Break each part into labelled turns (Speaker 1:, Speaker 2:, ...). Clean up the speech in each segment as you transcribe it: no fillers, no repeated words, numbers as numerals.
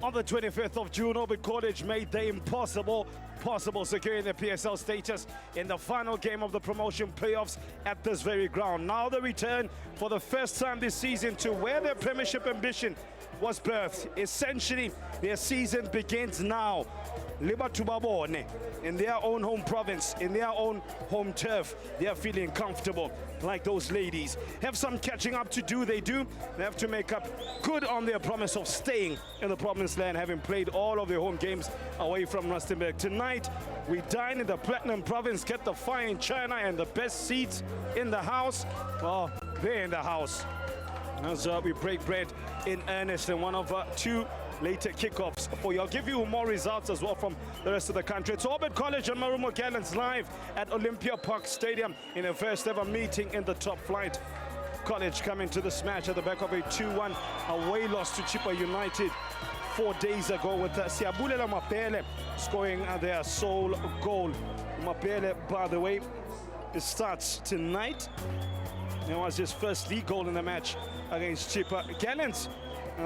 Speaker 1: On the 25th of June, Orbit College made the impossible possible, securing the PSL status in the final game of the promotion playoffs at this very ground. Now the return for the first time this season to where their premiership ambition was birthed. Essentially, their season begins now. Libatubabone, in their own home province, in their own home turf, they are feeling comfortable like those ladies. Have some catching up to do, they do. They have to make up good on their promise of staying in the promised land, having played all of their home games away from Rustenburg. Tonight, we dine in the Platinum Province, get the fine china and the best seats in the house. Well, they're in the house. As we break bread in earnest in one of two later kickoffs for you. I'll give you more results as well from the rest of the country. It's Orbit College and Marumo Gallants live at Olympia Park Stadium in a first ever meeting in the top flight. College coming to this match at the back of a 2-1 away loss to Chippa United 4 days ago, with Siabulela Mapele scoring their sole goal. Mapele, by the way, it starts tonight. It was his first league goal in the match against Chippa. Gallants,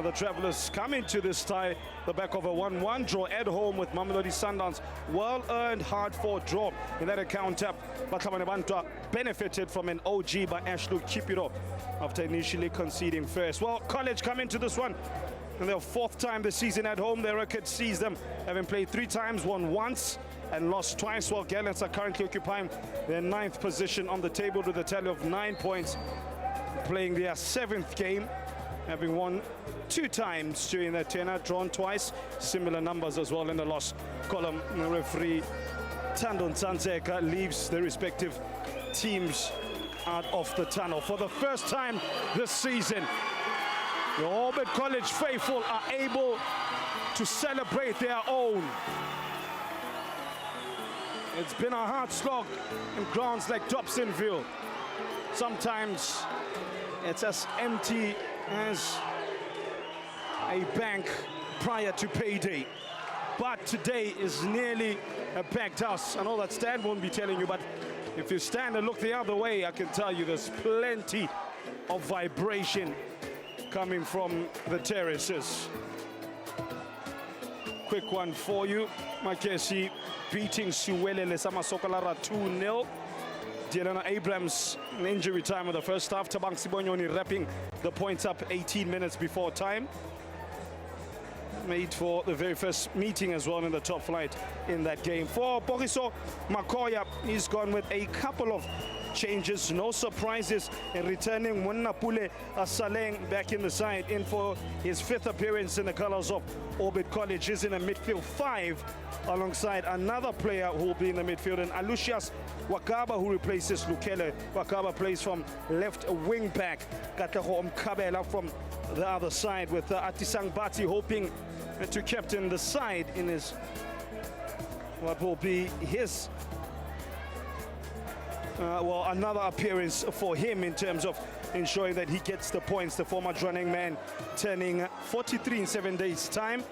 Speaker 1: the Travellers come into this tie the back of a 1-1 draw at home with Mamelodi Sundowns. Well-earned, hard-fought draw. In that account, Batamane Bantwa benefited from an OG by Ashlu Kipiro after initially conceding first. Well, College come into this one in their fourth time this season at home. Their record sees them having played 3 times, won once and lost twice, while Gallants are currently occupying their 9th position on the table with a tally of 9 points, playing their 7th game, having won 2 times during their tenure, drawn twice, similar numbers as well in the loss column. Referee Tando Nsanzeka leaves the respective teams out of the tunnel. For the first time this season, the Orbit College faithful are able to celebrate their own. It's been a hard slog in grounds like Dobsonville. Sometimes it's as empty as a bank prior to payday. But today is nearly a packed house. I know that Stan won't be telling you, but if you stand and look the other way, I can tell you there's plenty of vibration coming from the terraces. Quick one for you. Makesi beating Siwelele Samasokolara 2-0. Dielana Abrams in injury time of the first half. Tabang Sibonyoni wrapping the points up 18 minutes before time. Made for the very first meeting as well in the top flight in that game. For Boriso Makoya, he's gone with a couple of changes, no surprises in returning Munapule Saleng back in the side, in for his 5th appearance in the colours of Orbit College. Is in a midfield 5 alongside another player who will be in the midfield, and Alucius Wakaba, who replaces Lukele. Wakaba plays from left wing back. Katleho Mkabela from the other side, with Atisang Bati hoping to captain the side in his what will be his another appearance for him in terms of ensuring that he gets the points. The former running man turning 43 in 7 days' time.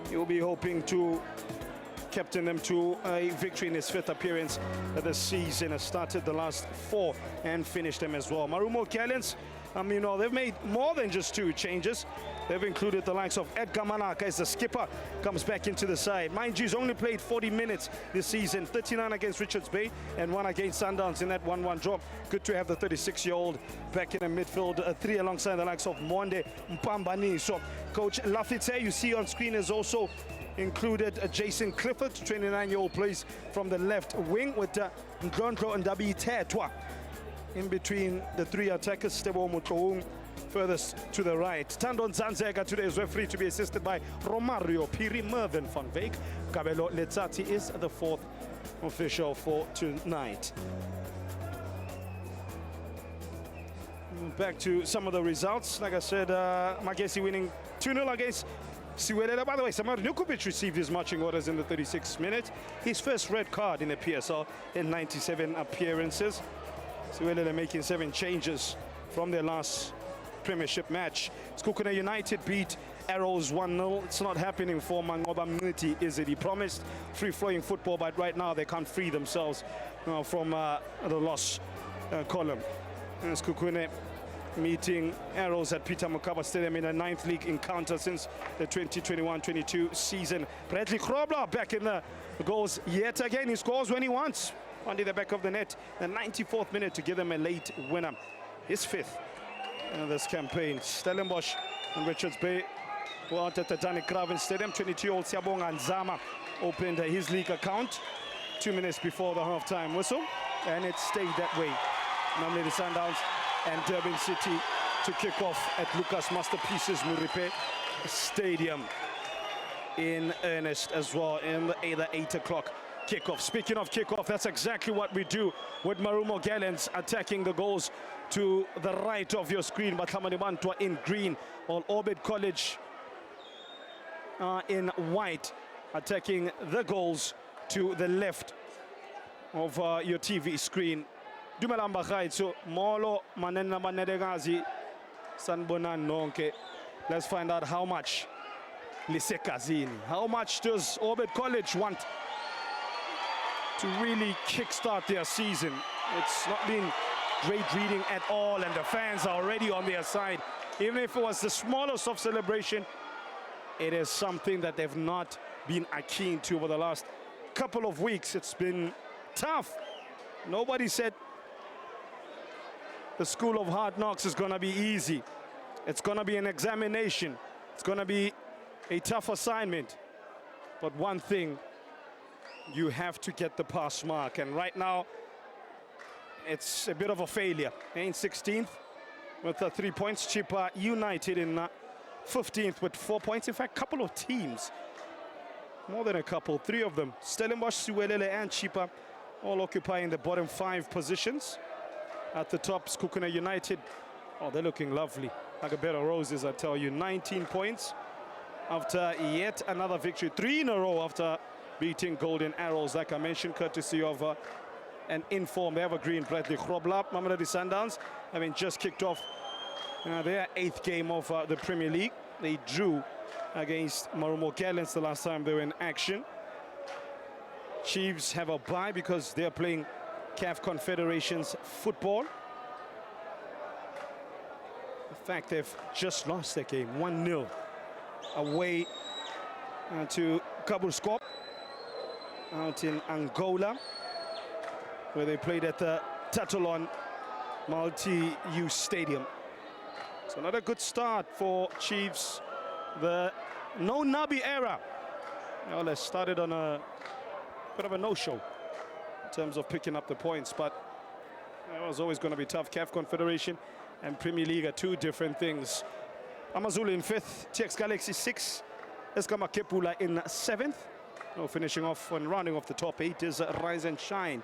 Speaker 1: He will be hoping to captain them to a victory in his 5th appearance this season. Has started the last 4 and finished them as well. Marumo Gallants, they've made more than just 2 changes. They've included the likes of Edgar Manaka as the skipper, comes back into the side. Mind you, he's only played 40 minutes this season, 39 against Richards Bay and 1 against Sundowns in that 1-1 draw. Good to have the 36-year-old back in the midfield 3 alongside the likes of Monde Mpambani. So Coach Lafite, you see on screen, is also included Jason Clifford, 29-year-old, plays from the left wing, with Ndlondlo and Dabi Tetwa in between the 3 attackers. Stebo Mutoung furthest to the right. Tando Nsanzeka today is referee, to be assisted by Romario Piri. Mervyn van Veek. Kabelo Letsati is the 4th official for tonight. Back to some of the results. Like I said, Magesi winning 2-0 against Siwelele. By the way, Samar Nukovic received his marching orders in the 36th minute. His first red card in the PSL in 97 appearances. Siwelele making 7 changes from their last Premiership match. Skukune United beat Arrows 1-0. It's not happening for Mangoba Mniti, is it? He promised free-flowing football, but right now they can't free themselves from the loss column. Skukune meeting Arrows at Peter Mokaba Stadium in a 9th league encounter since the 2021-22 season. Bradley Grobler back in the goals yet again. He scores when he wants. Only the back of the net, the 94th minute to give them a late winner. His 5th in this campaign. Stellenbosch and Richards Bay were out at the Danny Craven Stadium. 22-year-old Siabonga Nzama opened his league account 2 minutes before the half-time whistle, and it stayed that way. Normally the Sundowns and Durban City to kick off at Lucas Masterpieces Muripe Stadium in earnest as well in the 8 o'clock kickoff. Speaking of kickoff, that's exactly what we do with Marumo Gallants attacking the goals to the right of your screen. Bathamani Bantwa in green, while Orbit College in white attacking the goals to the left of your TV screen. Dumelamba Khaitso, Molo Manena Manedegazi, Sanbonan Nonke. Let's find out how much Lisekazini. How much does Orbit College want to really kickstart their season? It's not been great reading at all, and the fans are already on their side. Even if it was the smallest of celebration, it is something that they've not been keen to over the last couple of weeks. It's been tough. Nobody said the School of Hard Knocks is going to be easy. It's going to be an examination. It's going to be a tough assignment. But one thing, you have to get the pass mark. And right now, it's a bit of a failure. In 16th with 3 points. Chippa United in 15th with 4 points. In fact, a couple of teams, more than a couple, 3 of them, Stellenbosch, Suwelele and Chippa, all occupying the bottom 5 positions. At the top, Skukuna United, oh, they're looking lovely. Like a bed of roses, I tell you. 19 points after yet another victory. 3 in a row after beating Golden Arrows, like I mentioned, courtesy of an informed evergreen Bradley Grobler. Mamelodi Sundowns having just kicked off their 8th game of the Premier League. They drew against Marumo Gallants the last time they were in action. Chiefs have a bye because they're playing CAF Confederations football. In fact, they've just lost their game 1-0 away to Kabuskop out in Angola, where they played at the Tatulon multi-use stadium. So not a good start for Chiefs. The no Nabi era. Well, they started on a bit of a no-show in terms of picking up the points, but it was always going to be tough. CAF Confederation and Premier League are 2 different things. Amazulu in 5th, TX Galaxy 6th, Eskama Kepula in 7th. Finishing off and rounding off the top 8 is Rise and Shine.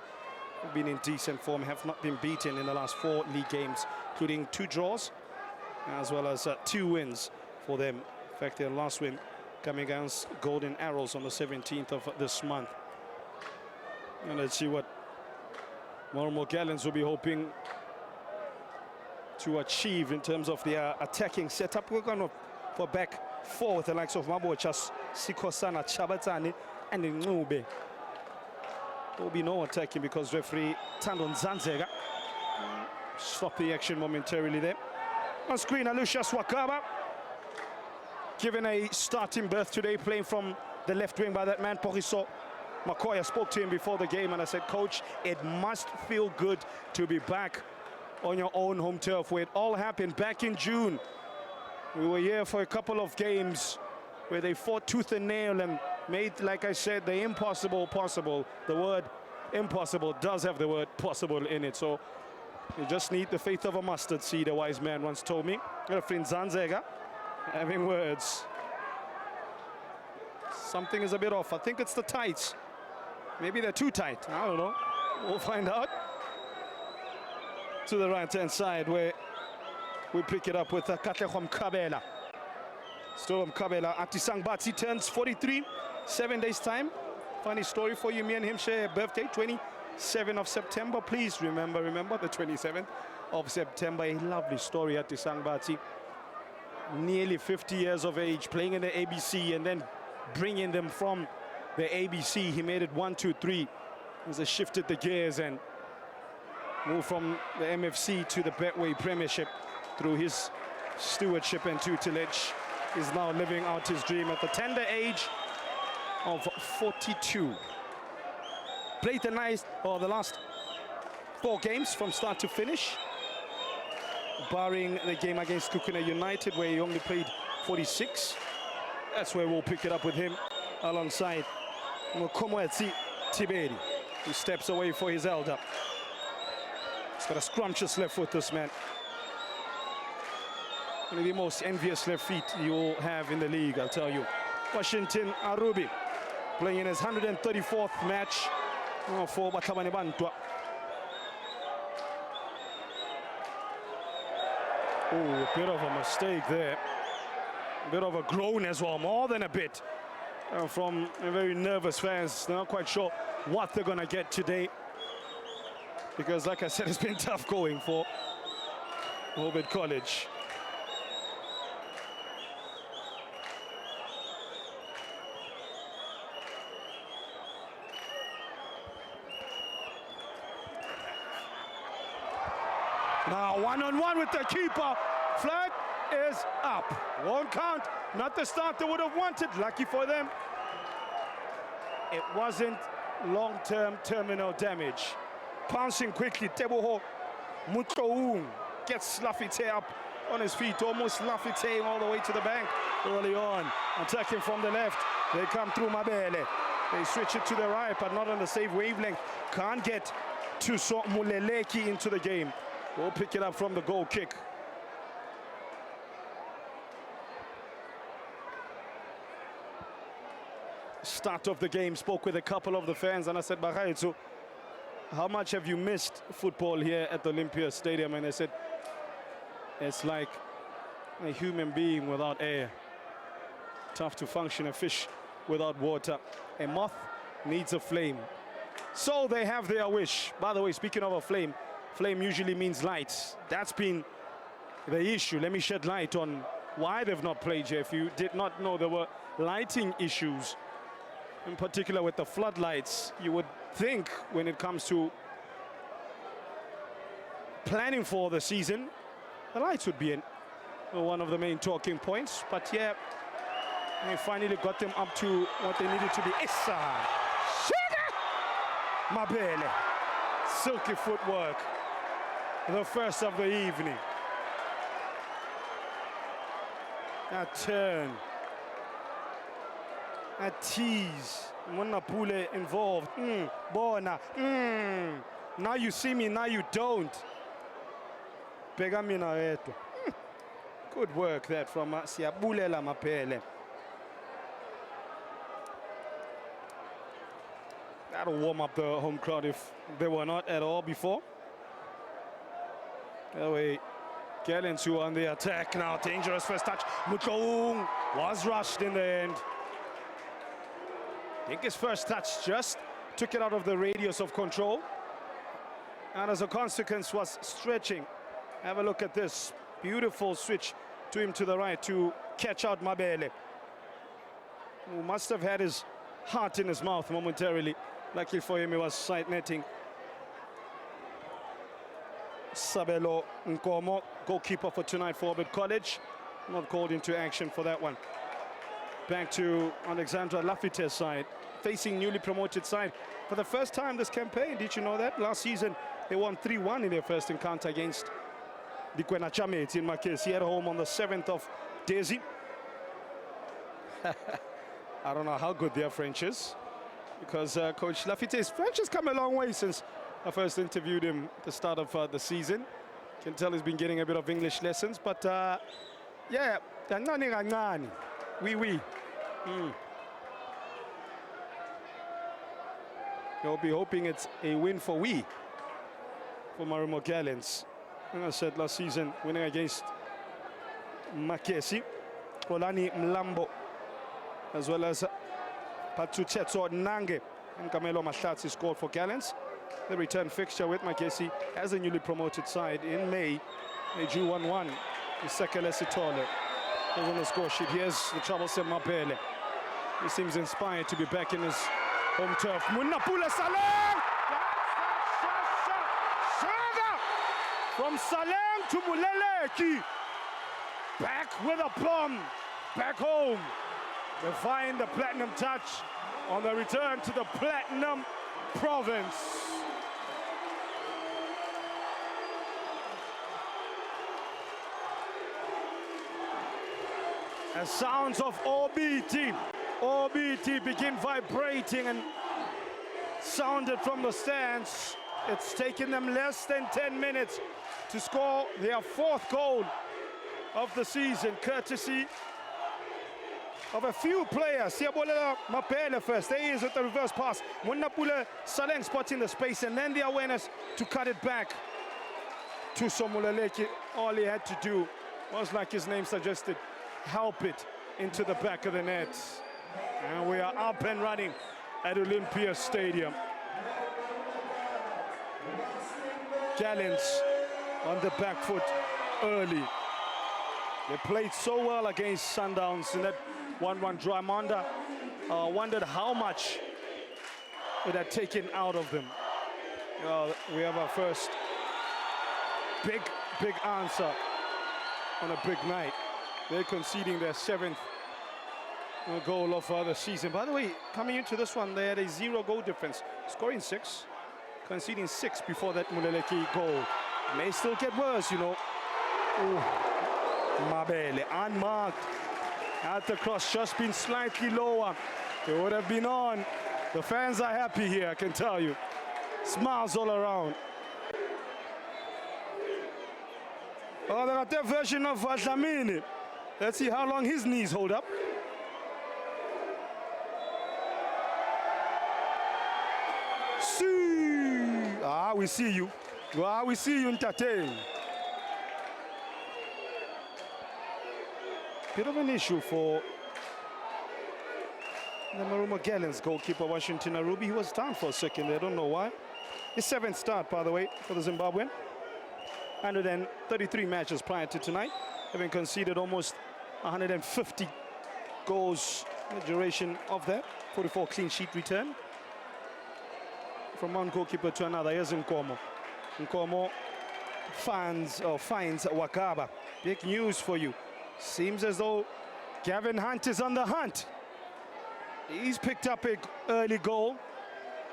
Speaker 1: Have been in decent form, have not been beaten in the last 4 league games, including 2 draws, as well as 2 wins for them. In fact, their last win coming against Golden Arrows on the 17th of this month. And let's see what Marumo Gallants will be hoping to achieve in terms of their attacking setup. We're going for back 4 with the likes of Mabochas, Sikosana, Chabatani, and Ngube. There will be no attacking because referee Tandon Zanzega stopped the action momentarily there. On screen, Alusha Swakaba, given a starting berth today, playing from the left wing by that man, Poriso Makoya. Spoke to him before the game and I said, Coach, it must feel good to be back on your own home turf, where it all happened back in June. We were here for a couple of games where they fought tooth and nail and made, like I said, the impossible possible. The word impossible does have the word possible in it. So you just need the faith of a mustard seed, a wise man once told me. Friend Zanzega having words. Something is a bit off. I think it's the tights. Maybe they're too tight. I don't know. We'll find out. To the right-hand side, where we pick it up with Katlehom Kabela. Still Kabela. Atisang Batsi turns 43, 7 days' time. Funny story for you, me and him share a birthday, 27th of September. Please remember the 27th of September. A lovely story, Atisang Batsi. Nearly 50 years of age, playing in the ABC, and then bringing them from the ABC. He made it 1, 2, 3. He shifted the gears and moved from the MFC to the Betway Premiership. through his stewardship and tutelage, is now living out his dream at the tender age of 42. Played the last 4 games from start to finish, barring the game against Kukuna United where he only played 46. That's where we'll pick it up with him alongside Mokomwetsi Tiberi, who steps away for his elder. He's got a scrumptious left foot, this man. One of the most envious left feet you'll have in the league, I'll tell you. Washington Arubi playing in his 134th match for Batabane Bantwa. Oh, a bit of a mistake there. A bit of a groan as well, more than a bit, from a very nervous fans. They're not quite sure what they're going to get today, because, like I said, it's been tough going for Hobbit College. Now, one-on-one with the keeper. Flag is up. Won't count. Not the start they would have wanted. Lucky for them, it wasn't long-term terminal damage. Pouncing quickly, Teboho Mutloung gets Lafite up on his feet, almost Lafite all the way to the bank early on. Attacking from the left. They come through Mabele. They switch it to the right, but not on the same wavelength. Can't get Tuso Muleleki into the game. We'll pick it up from the goal kick. Start of the game, spoke with a couple of the fans, and I said, Bagaitsu, how much have you missed football here at the Olympia Stadium? And they said, it's like a human being without air. Tough to function, a fish without water. A moth needs a flame. So they have their wish. By the way, speaking of a flame, flame usually means light. That's been the issue. Let me shed light on why they've not played here. If you did not know, there were lighting issues, in particular with the floodlights. You would think when it comes to planning for the season, the lights would be one of the main talking points. But yeah, they finally got them up to what they needed to be. Issa! Mabele. Silky footwork. The first of the evening. A turn. A tease. Munapule involved. Bona. Now you see me, now you don't. Pegamina eto. Good work that from Siabulela Mapele. That'll warm up the home crowd if they were not at all before. That way, Gallants who on the attack now. Dangerous first touch. Mutloung was rushed in the end. I think his first touch just took it out of the radius of control, and as a consequence was stretching. Have a look at this. Beautiful switch to him to the right to catch out Mabele, who must have had his heart in his mouth momentarily. Luckily for him, it was side netting. Sabelo Nkomo, goalkeeper for tonight for Hobbit College, not called into action for that one. Back to Alexandra Lafite's side, facing newly promoted side for the first time this campaign. Did you know that? Last season, they won 3-1 in their first encounter against the Kwena Chamets in Makesi at home on the 7th of Desi. I don't know how good their French is, because Coach Lafite's French has come a long way since I first interviewed him at the start of the season. Can tell he's been getting a bit of English lessons, but yeah, oui. You'll be hoping it's a win for Marumo Gallants. Like I said last season, winning against Makesi, Kolani Mlambo, as well as Patuchetso Nange and Camelo Mahlatsi scored for Gallants. The return fixture with Makesi as a newly promoted side in May. They drew 1-1. Sekele Sitole is on the score sheet. Here's the troublesome Mapele. He seems inspired to be back in his home turf. Munapula Saleh! From Saleng to Muleleki. Back with a plum. Back home. They find the platinum touch on the return to the platinum province. As sounds of OBT begin vibrating and sounded from the stands. It's taken them less than 10 minutes to score their 4th goal of the season, courtesy of a few players. Siyabolela Mapele first. There he is with the reverse pass. Munapule Saleng spotting the space and then the awareness to cut it back to Somuleleki. All he had to do was, like his name suggested, help it into the back of the net. And we are up and running at Olympia Stadium. Gallants on the back foot early. They played so well against Sundowns in that 1-1 draw. Amanda wondered how much it had taken out of them. We have our first big answer on a big night. They're conceding their 7th goal of the season. By the way, coming into this one, they had a 0-goal difference, scoring 6, conceding 6 before that Muleleki goal. May still get worse, you know. Ooh. Mabele, unmarked. At the cross, just been slightly lower. They would have been on. The fans are happy here, I can tell you. Smiles all around. Oh, they got their version of Dlamini. Let's see how long his knees hold up. See. Ah, we see you. Ah, we see you, Ntate. Bit of an issue for the Marumo Gallants goalkeeper, Washington Arubi. He was down for a second. I don't know why. His 7th start, by the way, for the Zimbabwean. 133 matches prior to tonight, having conceded almost 150 goals in the duration of that. 44 clean sheet return. From one goalkeeper to another, here's Nkomo. Nkomo finds Wakaba. Big news for you. Seems as though Gavin Hunt is on the hunt. He's picked up an early goal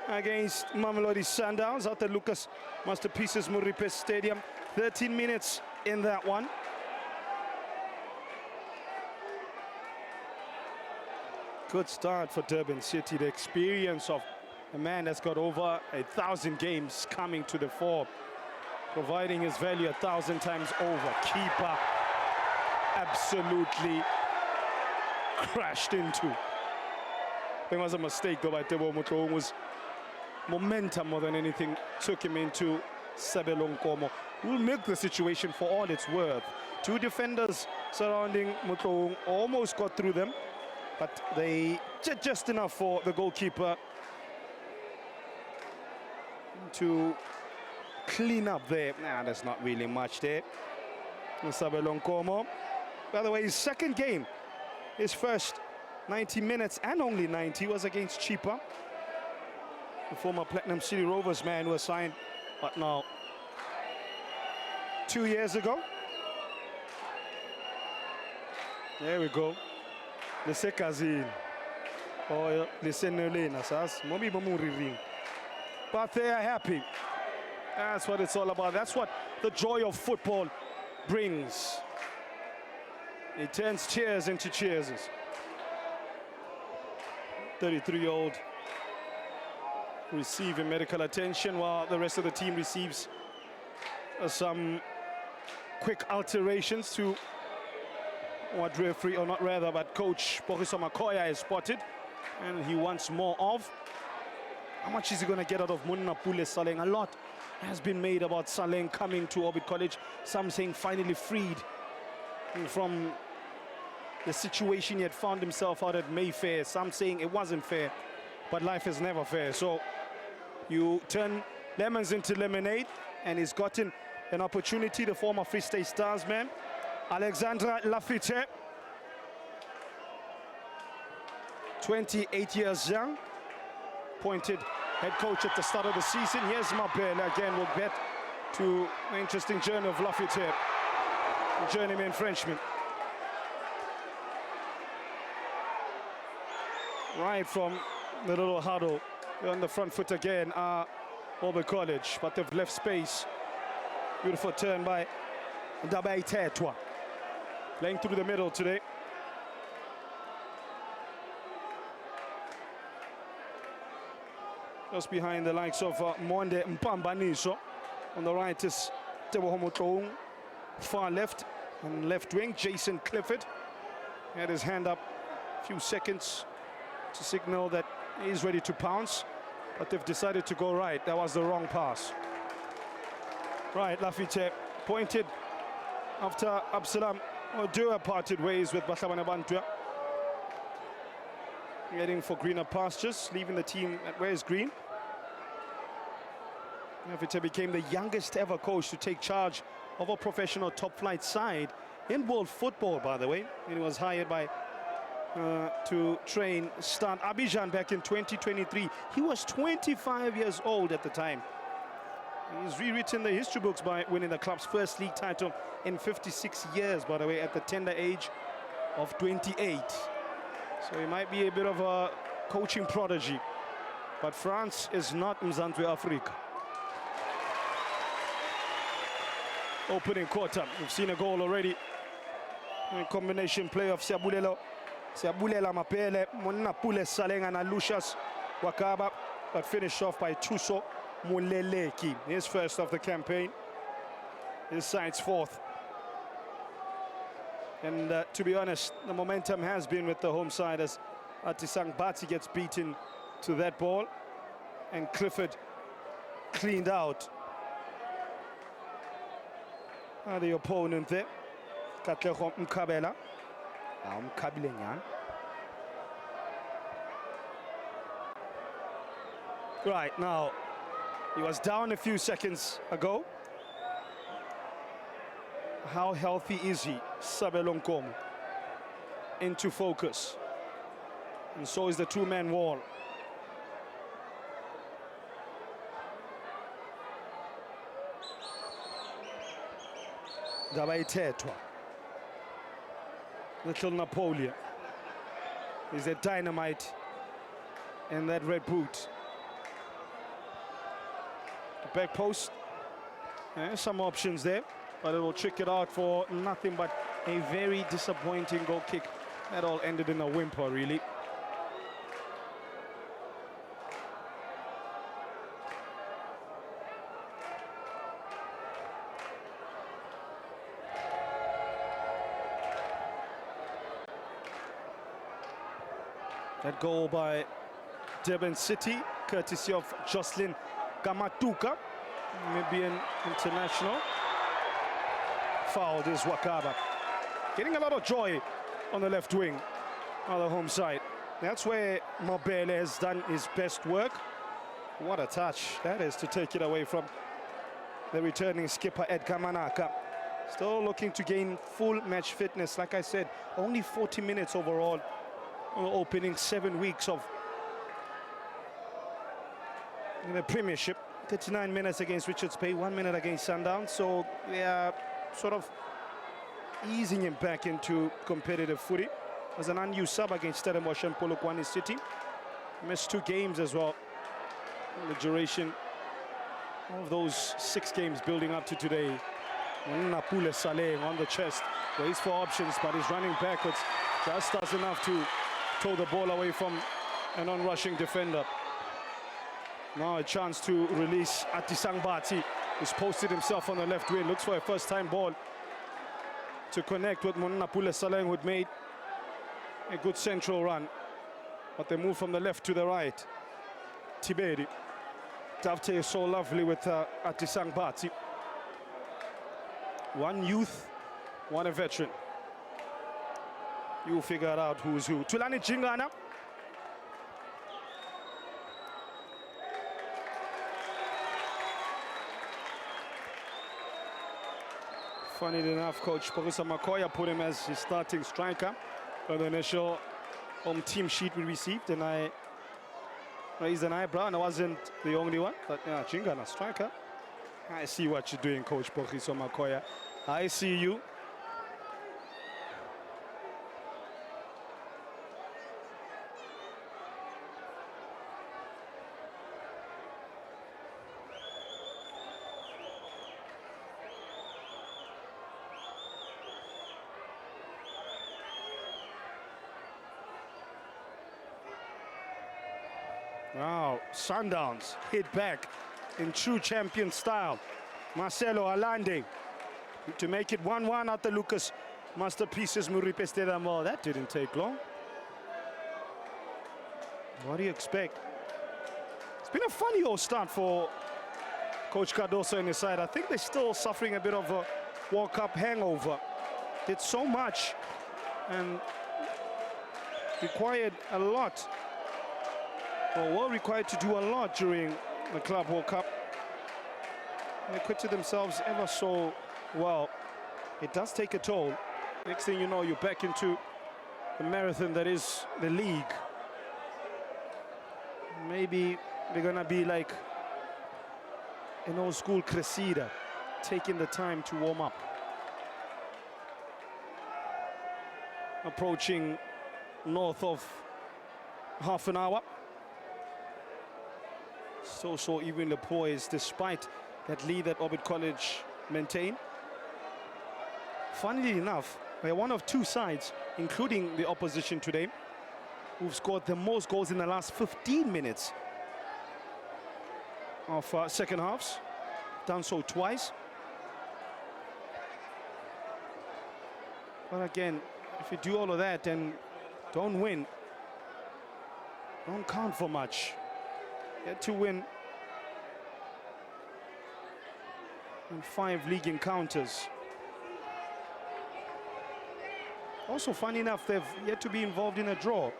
Speaker 1: against Mamelodi Sundowns at the Lucas Masterpieces Muripe Stadium. 13 minutes in that one. Good start for Durban City. The experience of a man that's got over 1,000 games coming to the fore, providing his value 1,000 times over. Keeper absolutely crashed into. There was a mistake though by Tebo Motlong. Was momentum more than anything took him into Sabelo Nkomo. Will make the situation for all it's worth. 2 defenders surrounding Motlong almost got through them, but they did just enough for the goalkeeper to clean up there. Nah, there's not really much there. Sabelo Nkomo. By the way, his 2nd game, his first 90 minutes and only 90 was against Chipa, the former Platinum City Rovers man who was signed, but now 2 years ago. There we go. Lesekazin. Oh, Lesenolena sas. Mobi Mamuri ring. But they are happy. That's what it's all about. That's what the joy of football brings. It turns cheers into cheerses. 33-year-old receiving medical attention while the rest of the team receives some quick alterations to what referee, or not rather, but coach Bogiso Makoya has spotted, and he wants more of. How much is he going to get out of Munapule Saleng? A lot has been made about Saleng coming to Orbit College. Some saying finally freed from the situation he had found himself out at Mayfair. Some saying it wasn't fair, but life is never fair. So you turn lemons into lemonade, and he's gotten an opportunity, the former Free State Stars man, Alexandra Lafitte, 28 years young, appointed head coach at the start of the season. Here's Mabele again, will get to an interesting journey of Lafayette, journeyman Frenchman. Right from the little huddle, they're on the front foot again, Auburn College, but they've left space. Beautiful turn by Dabai Tetwa, playing through the middle today. Just behind the likes of Monde Mpambaniso. On the right is Teboho Motoung. Far left and left wing, Jason Clifford. He had his hand up a few seconds to signal that he's ready to pounce, but they've decided to go right. That was the wrong pass. Right, Lafite pointed after Absalom Odua parted ways with Bahlabane Bantua. Heading for greener pastures, leaving the team at where is green. Lafite became the youngest ever coach to take charge of a professional top flight side in world football, by the way. He was hired by to train Stade Abidjan back in 2023. He was 25 years old at the time. He's rewritten the history books by winning the club's first league title in 56 years, by the way, at the tender age of 28. So he might be a bit of a coaching prodigy. But France is not Mzanzwe Africa. Opening quarter, we've seen a goal already. A combination play of Siabulela Mapele, Monapule Salenga and Lucius Wakaba, but finished off by Tuso Muleleki. His first of the campaign. His side's fourth. And to be honest, the momentum has been with the home side as Atisang Bati gets beaten to that ball. And Clifford cleaned out the opponent there. Katleho Mkabela. Right, now, he was down a few seconds ago. How healthy is he? Sabelon Komu into focus. And so is the two-man wall. Dabai Tetwa. Little Napoleon. Is a dynamite in that red boot. The back post. Some options there, but it will trick it out for nothing but a very disappointing goal kick. That all ended in a whimper, really. That goal by Durban City, courtesy of Jocelyn Kamatuka, Namibian international. Fouled is Wakaba. Getting a lot of joy on the left wing, on the home side. That's where Mobele has done his best work. What a touch that is to take it away from the returning skipper Edgar Manaka. Still looking to gain full match fitness. Like I said, only 40 minutes overall. Opening 7 weeks of the Premiership. 39 minutes against Richards Bay, 1 minute against Sundown. So they are sort of easing him back into competitive footy. As an unused sub against Stellenbosch and Polokwane City. Missed 2 games as well. The duration of those 6 games building up to today. Napule Saleh on the chest. Waits for options, but he's running backwards. Just does enough to tow the ball away from an on-rushing defender. Now a chance to release Atisang Bati, who's posted himself on the left wing. Looks for a first-time ball to connect with Monapule Saleng, who'd made a good central run. But they move from the left to the right. Tiberi. Davte is so lovely with Atisang Bati. One youth, one a veteran. You figure out who's who. Tulani Jingana. Funny enough, Coach Professor Makoya put him as his starting striker on the initial home team sheet we received, and I raised an eyebrow, and I wasn't the only one, but yeah, Jingana, striker. I see what you're doing, Coach Pogiso Makoya. I see you. Wow, Sundowns hit back in true champion style. Marcelo Allende to make it 1-1 after Lucas Masterpieces Muripe Stedamo. That didn't take long. What do you expect? It's been a funny old start for Coach Cardoso and his side. I think they're still suffering a bit of a World Cup hangover. Did so much and required a lot. Or were required to do a lot during the Club World Cup. They acquitted themselves ever so well. It does take a toll. Next thing you know, you're back into the marathon that is the league. Maybe they're gonna be like an old school Cressida, taking the time to warm up. Approaching north of half an hour. So evenly poised despite that lead that Orbit College maintained. Funnily enough, they're one of two sides, including the opposition today, who've scored the most goals in the last 15 minutes of second halves. Done so twice. But again, if you do all of that and don't win, don't count for much. Get to win in 5 league encounters. Also, funny enough, they've yet to be involved in a draw.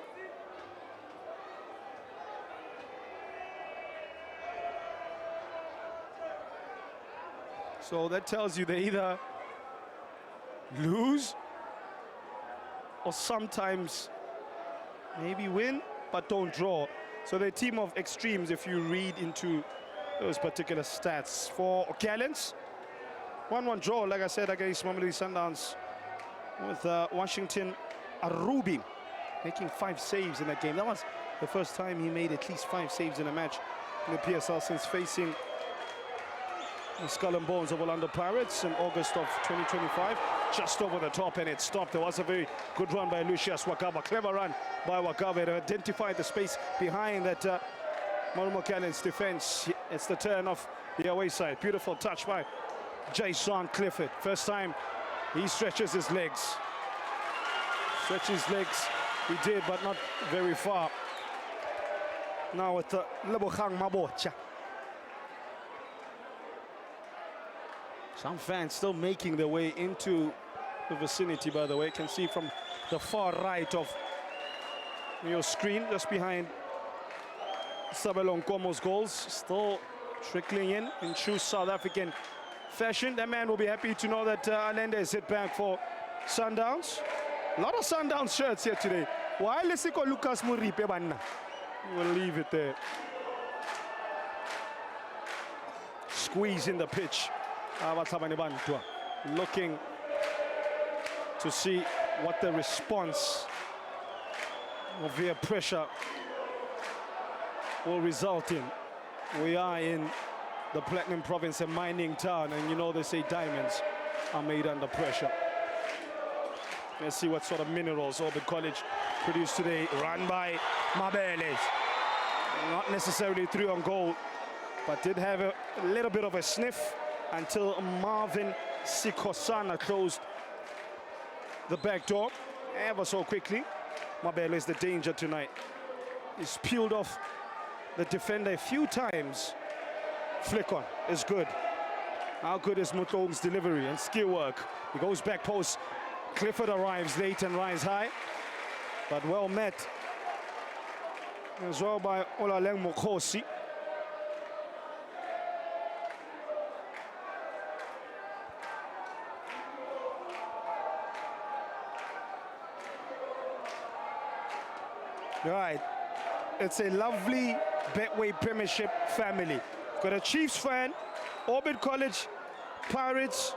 Speaker 1: So that tells you they either lose or sometimes maybe win, but don't draw. So they're a team of extremes if you read into those particular stats. For Gallants, 1-1 draw, like I said, against Mamelodi Sundowns, with Washington Arubi making 5 saves in that game. That was the first time he made at least 5 saves in a match in the PSL since facing the Skull and Bones of Orlando Pirates in August of 2025. Just over the top and it stopped. There was a very good run by Lucius Wakaba. Clever run by Wakaba to identify the space behind that Marumo Gallants defense. It's the turn of the away side. Beautiful touch by Jason Clifford. First time he stretches his legs. Stretches legs, he did, but not very far. Now with the Lebogang Mabocha. Some fans still making their way into the vicinity, by the way. You can see from the far right of your screen, just behind Sabelo Nkomo's goals, still trickling in true South African fashion. That man will be happy to know that Allende is hit back for Sundowns. A lot of Sundowns shirts here today. Why let's go Lucas Muripe banna? We'll leave it there. Squeeze in the pitch. Looking to see what the response of their pressure will result in. We are in the Platinum Province, a mining town, and you know they say diamonds are made under pressure. Let's see what sort of minerals Orbit College produced today. Run by Mabele. Not necessarily through on goal, but did have a little bit of a sniff until Marvin Sikosana closed the back door ever so quickly. Mabele is the danger tonight. He's peeled off the defender a few times. Flick on is good. How good is Mutlong's delivery and skill work? He goes back post. Clifford arrives late and rise high, but well met as well by Olaleng Mokosi. Right, it's a lovely Betway Premiership family. Got a Chiefs fan, Orbit College, Pirates.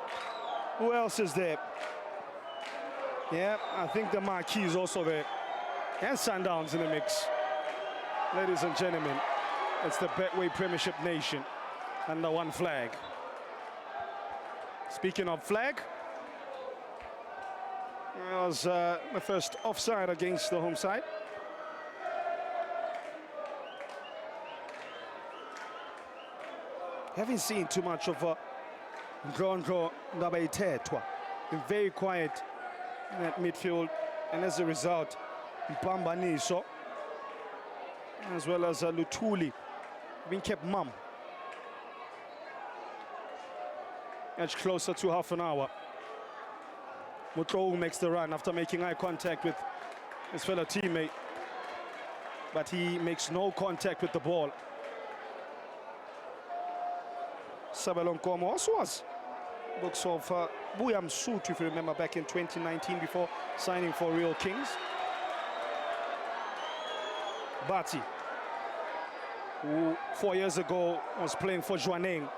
Speaker 1: Who else is there? Yeah, I think the Marquee is also there. And Sundowns in the mix. Ladies and gentlemen, it's the Betway Premiership Nation under one flag. Speaking of flag, it was the first offside against the home side. Haven't seen too much of Ndrongo Ndabayithetwa. Been very quiet in that midfield, and as a result, Mpambaniso, as well as Lutuli, been kept mum. Edge closer to half an hour. Mutlou makes the run after making eye contact with his fellow teammate, but he makes no contact with the ball. Sabelon Komo also was books of Buyam Sut, if you remember, back in 2019 before signing for Real Kings. Bati, who 4 years ago was playing for Jwaneng.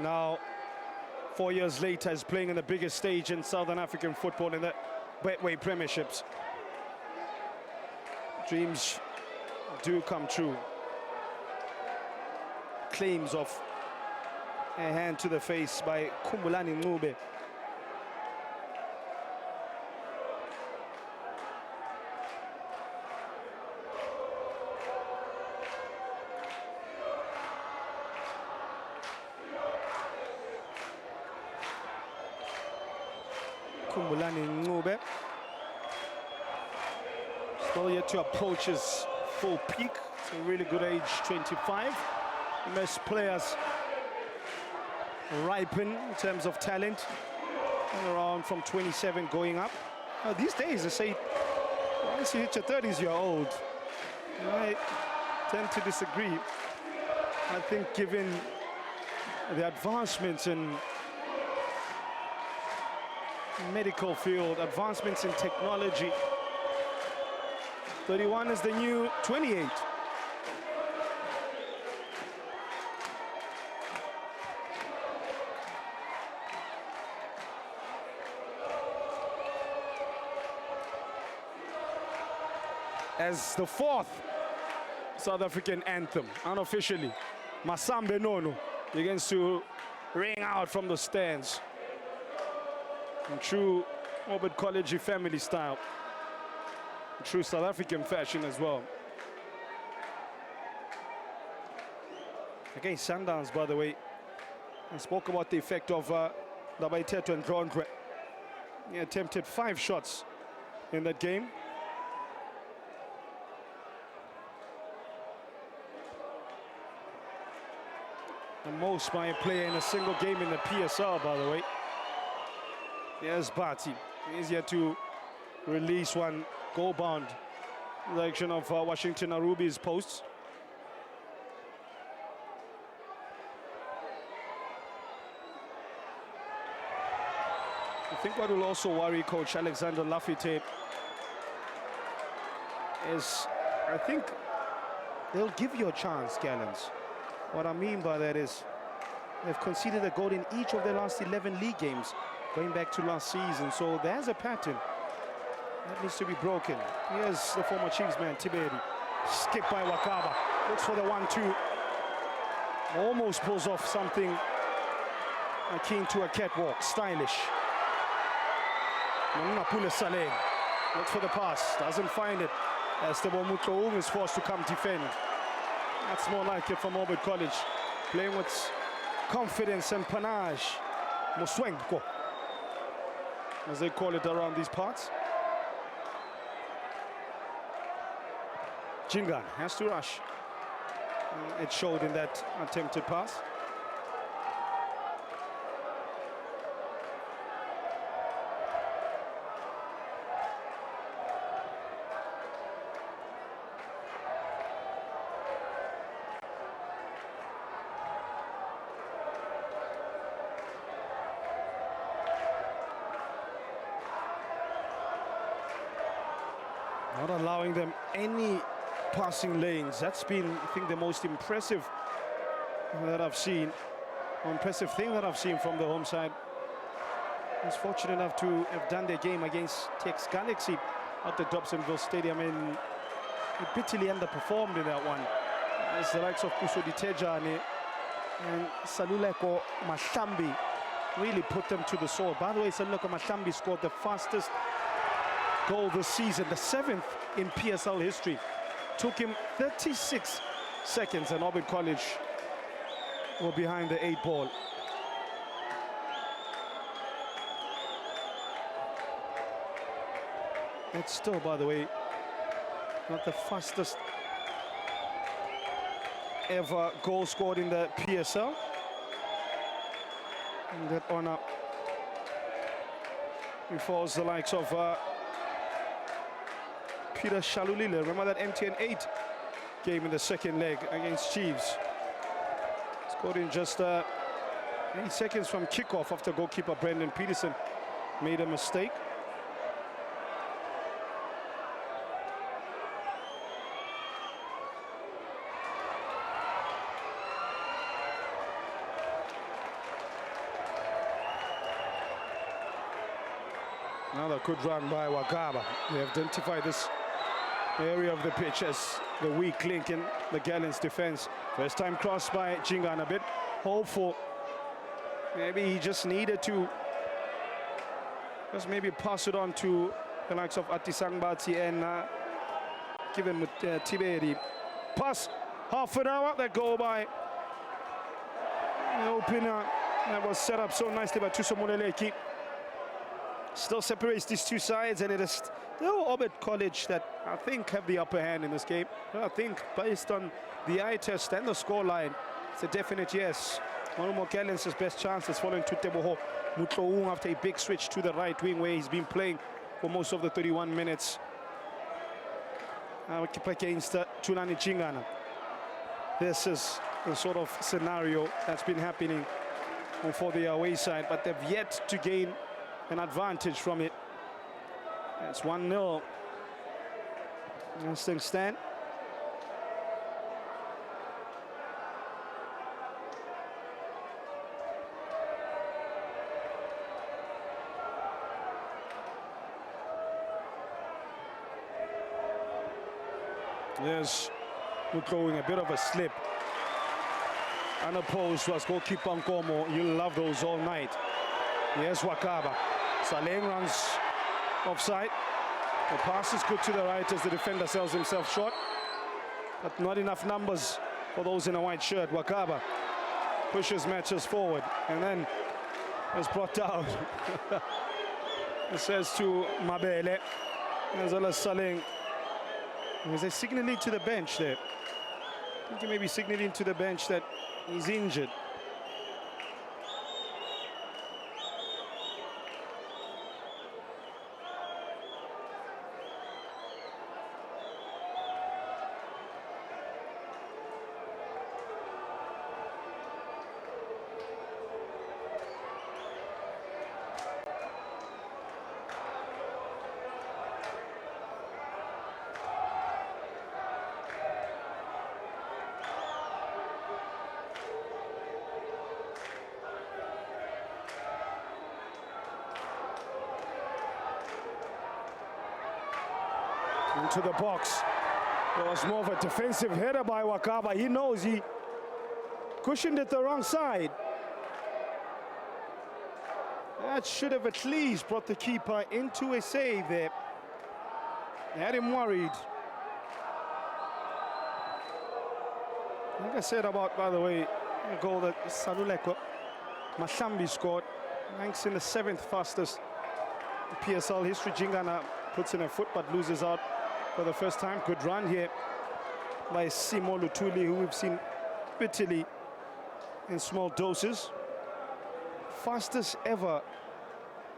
Speaker 1: Now, 4 years later, is playing in the biggest stage in Southern African football in the Betway Premierships. Dreams do come true. Claims of a hand to the face by Khumbulani Ncube. Khumbulani Ncube still yet to approach his full peak. It's a really good age, 25. Most players ripen in terms of talent around from 27 going up. Now, these days, they say once you hit your 30s, you're old. I tend to disagree. I think given the advancements in medical field, advancements in technology, 31 is the new 28. As the fourth South African anthem, unofficially, Masambe Nono begins to ring out from the stands in true Orbit College family style, in true South African fashion as well. Against Sundowns, by the way, I spoke about the effect of Ndabayithetwa and Ndrongo. He attempted 5 shots in that game. The most by a player in a single game in the PSL, by the way. Here's Bati. He's yet to release one goal-bound in the direction of Washington Arubi's posts. I think what will also worry coach Alexander Lafite is, I think they'll give you a chance, Gallants. What I mean by that is they've conceded a goal in each of their last 11 league games, going back to last season. So there's a pattern that needs to be broken. Here's the former Chiefs man, Tiberi. Skipped by Wakaba. Looks for the 1-2. Almost pulls off something akin to a catwalk. Stylish. Napule Saleh looks for the pass. Doesn't find it. As Tebo Mutlou is forced to come defend. That's more like it from Orbit College. Playing with confidence and panache. Muswenko, as they call it around these parts. Jingan has to rush. It showed in that attempted pass. Not allowing them any passing lanes. That's been, I think, the most impressive that I've seen. Impressive thing that I've seen from the home side. I was fortunate enough to have done their game against TX Galaxy at the Dobsonville Stadium, and he bitterly underperformed in that one. As the likes of Kusodi Tejane and Saluleko Mashambi really put them to the sword. By the way, Saluleko Mashambi scored the fastest goal this season, the 7th in PSL history. Took him 36 seconds, and Auburn College were behind the 8 ball. It's still, by the way, not the fastest ever goal scored in the PSL. And that honor befalls the likes of Peter Shalulile. Remember that MTN 8 game in the second leg against Chiefs? Scored in just 8 seconds from kickoff after goalkeeper Brendan Peterson made a mistake. Another good run by Wakaba. They identified this area of the pitch as the weak link in the Gallants defense. First time cross by Jingan, a bit hopeful. Maybe he just needed to just maybe pass it on to the likes of Atisangbati and give him Tiberi. Pass, half an hour, that goal by the opener. That was set up so nicely by Tuso Muleleki. Still separates these two sides, and it is still Auburn College that I think have the upper hand in this game. I think based on the eye test and the scoreline, it's a definite yes. Marumo Gallants' best chance is following Tuteboho Mutloung after a big switch to the right wing where he's been playing for most of the 31 minutes. Against Tulani Chingana. This is the sort of scenario that's been happening for the away side, but they've yet to gain an advantage from it. It's 1-0. As things stand. There's going a bit of a slip. Unopposed was goalkeeper Nkomo. You'll love those all night. Yes, Wakaba. Saleng runs offside. The pass is good to the right as the defender sells himself short. But not enough numbers for those in a white shirt. Wakaba pushes matches forward and then is brought down. It says to Mabele, as well as Saleng. Is they signaling to the bench there? I think he may be signaling to the bench that he's injured. Into the box. It was more of a defensive header by Wakaba. He knows he cushioned it the wrong side. That should have at least brought the keeper into a save there. They had him worried. Like I said about, by the way, a goal that Saluleko Mashambi scored. Ranks in the 7th fastest PSL history. Jingana puts in a foot but loses out for the first time. Good run here by Simo Lutuli, who we've seen bitterly in small doses. Fastest ever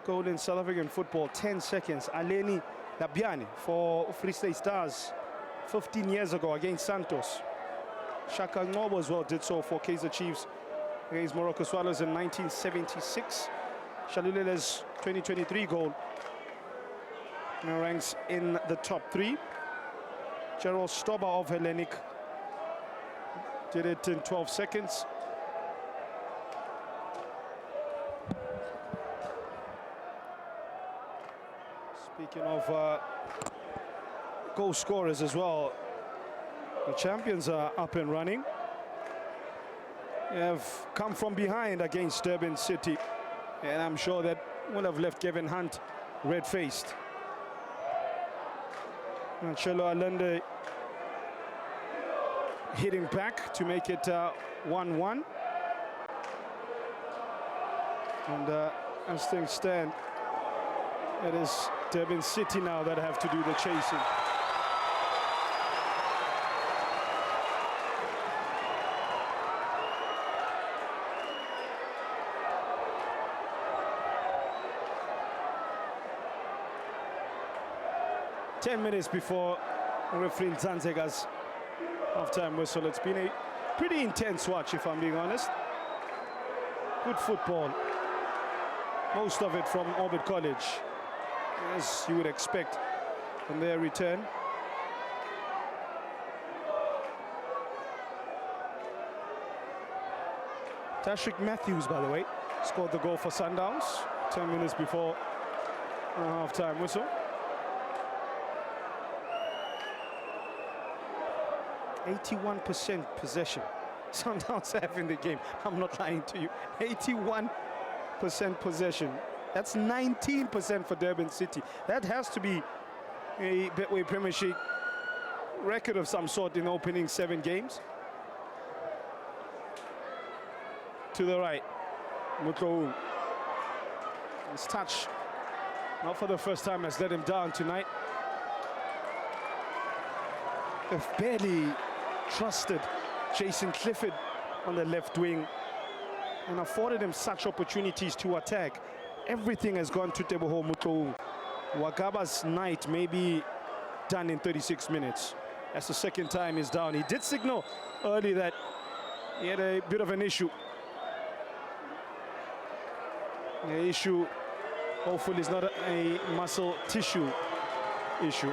Speaker 1: goal in South African football, 10 seconds. Aleni Labiani for Free State Stars 15 years ago against Santos. Shaka Ngobo as well did so for Kaizer Chiefs against Morocco Swallows in 1976. Shalulile's 2023 goal now ranks in the top 3. Gerald Stober of Hellenic did it in 12 seconds. Speaking of goal scorers as well, the champions are up and running. They have come from behind against Durban City, and I'm sure that would have left Kevin Hunt red-faced. Marcelo Allende hitting back to make it 1-1. And as things stand, it is Durban City now that have to do the chasing. Ten minutes before referee Nzanzega's half-time whistle. It's been a pretty intense watch, if I'm being honest. Good football. Most of it from Orbit College, as you would expect from their return. Tashrik Matthews, by the way, scored the goal for Sundowns 10 minutes before the half-time whistle. 81% possession Sundowns have in the game. I'm not lying to you. 81% possession. That's 19% for Durban City. That has to be a Betway Premiership record of some sort in opening 7 games. To the right, Muto. His touch, not for the first time, has let him down tonight. They've barely trusted Jason Clifford on the left wing and afforded him such opportunities to attack. Everything has gone to Teboho Muto. Wagaba's night may be done in 36 minutes. That's the second time he's down. He did signal early that he had a bit of an issue. The issue, hopefully, is not a muscle tissue issue.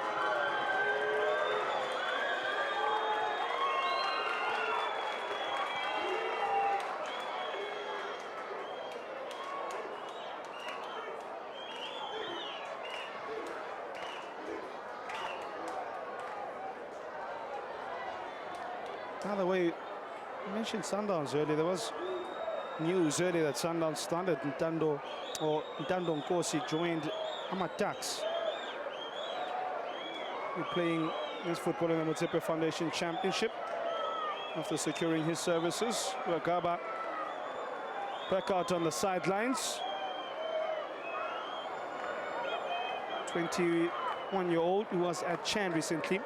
Speaker 1: By the way, I mentioned Sundowns earlier. There was news earlier that Sundowns standard Ntando Nkosi joined Amatax. We're playing this football in the Motsepe Foundation Championship after securing his services. Wagaba back out on the sidelines. 21-year-old who was at Chan recently.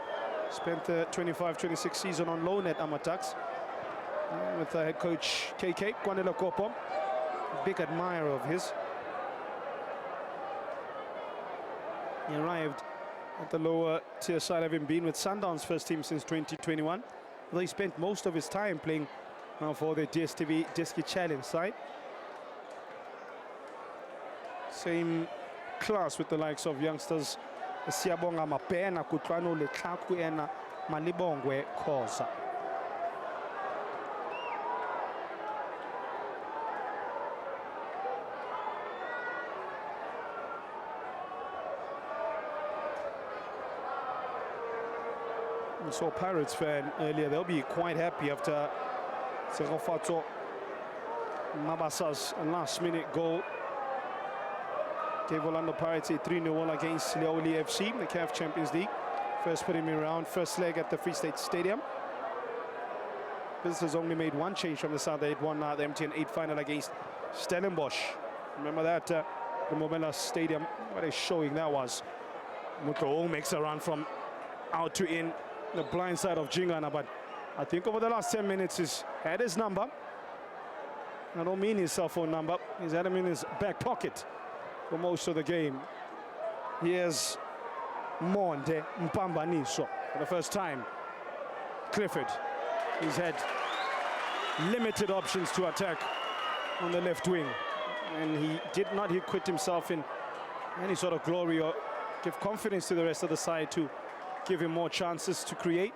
Speaker 1: Spent the 25-26 season on loan at Amatax with head coach KK Kwanela Kopo, a big admirer of his. He arrived at the lower tier side, having been with Sundowns first team since 2021. Although he spent most of his time playing for the DSTV Diski Challenge side. Same class with the likes of youngsters Siyabonga Mapena, Kutlwano Letlaku, and Malibongwe Khoza. We saw Pirates fan earlier. They'll be quite happy after Serofato Mabasa's last-minute goal gave Orlando Pirates a 3-0 against Leoli FC, the CAF Champions League. First preliminary round, first leg at the Free State Stadium. Visitors only made one change from the start. They had won the MTN 8 final against Stellenbosch. Remember that, the Mobela Stadium, what a showing that was. Muto makes a run from out to in, the blind side of Jingana, but I think over the last 10 minutes he's had his number. I don't mean his cell phone number, he's had him in his back pocket for most of the game. Here's Monde Mpambaniso for the first time. Clifford, he's had limited options to attack on the left wing, and he did not quit himself in any sort of glory or give confidence to the rest of the side to give him more chances to create.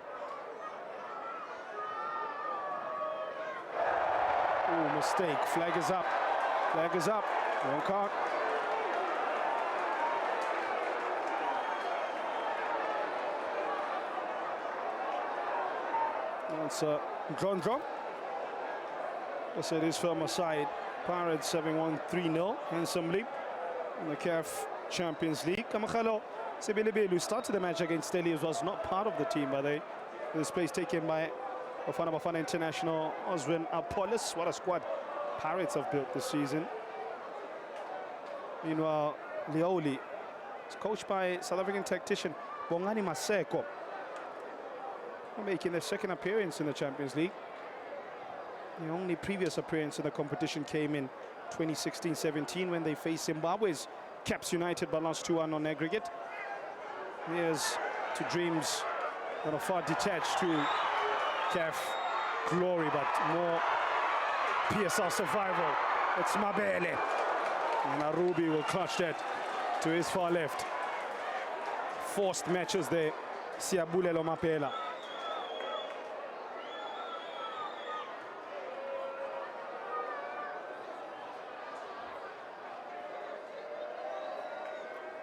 Speaker 1: Oh, mistake. Flag is up. Flag is up. Wrong card. It's a draw. So it is from a side. Pirates having won 3-0 handsomely in the CAF Champions League. Kamakalo Sibilibelu, who started the match against Stelios, was not part of the team, but this place taken by Bafana Bafana international Oswin Apollos. What a squad Pirates have built this season. Meanwhile, Leoli is coached by South African tactician Bongani Maseko, making their second appearance in the Champions League. The only previous appearance in the competition came in 2016-17 when they faced Zimbabwe's Caps United but lost 2-1 on aggregate. Here's to dreams that are far detached to CAF glory, but more PSL survival. It's Mabele. And Arubi will clutch that to his far left. Forced matches there. Siabulelo Mapela.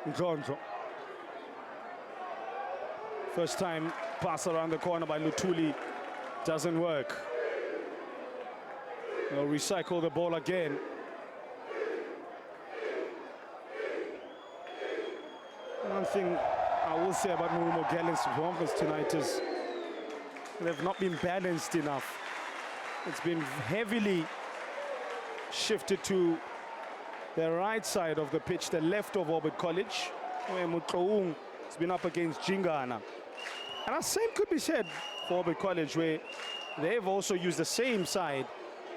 Speaker 1: Ndrondro. First time pass around the corner by Lutuli doesn't work. They'll recycle the ball again. One thing I will say about Marumo Gallants' performance tonight is they've not been balanced enough. It's been heavily shifted to the right side of the pitch, the left of Orbit College, where Mutloung has been up against Jingana. And the same could be said for Orbit College, where they've also used the same side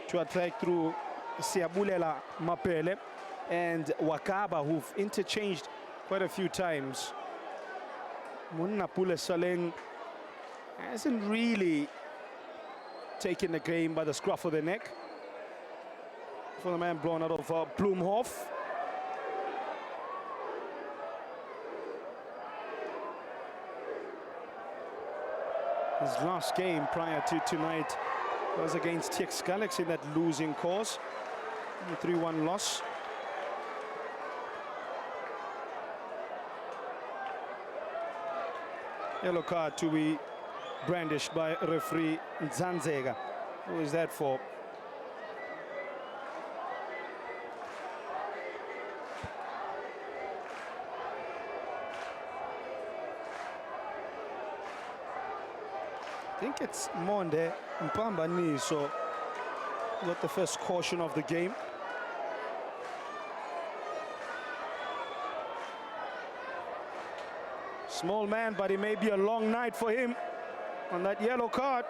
Speaker 1: to attack through Siabulela Mapele and Wakaba, who've interchanged quite a few times. Munnapule Saleng hasn't really taken the game by the scruff of the neck. For the man blown out of Blumhoff. His last game prior to tonight was against TX Galaxy in that losing cause. A 3-1 loss. Yellow card to be brandished by referee Nzanzega. Who is that for? I think it's Monde Mpambani, so got the first caution of the game. Small man, but it may be a long night for him on that yellow card.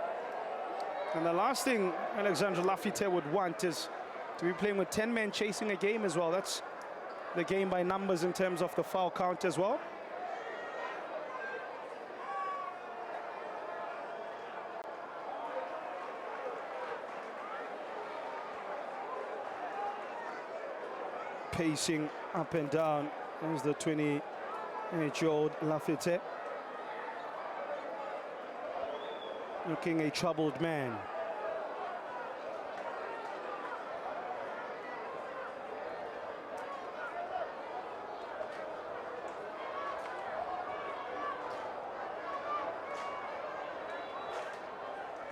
Speaker 1: And the last thing Alexandre Lafitte would want is to be playing with 10 men chasing a game as well. That's the game by numbers in terms of the foul count as well. Pacing up and down. There's the 28-year-old Lafitte. Looking a troubled man.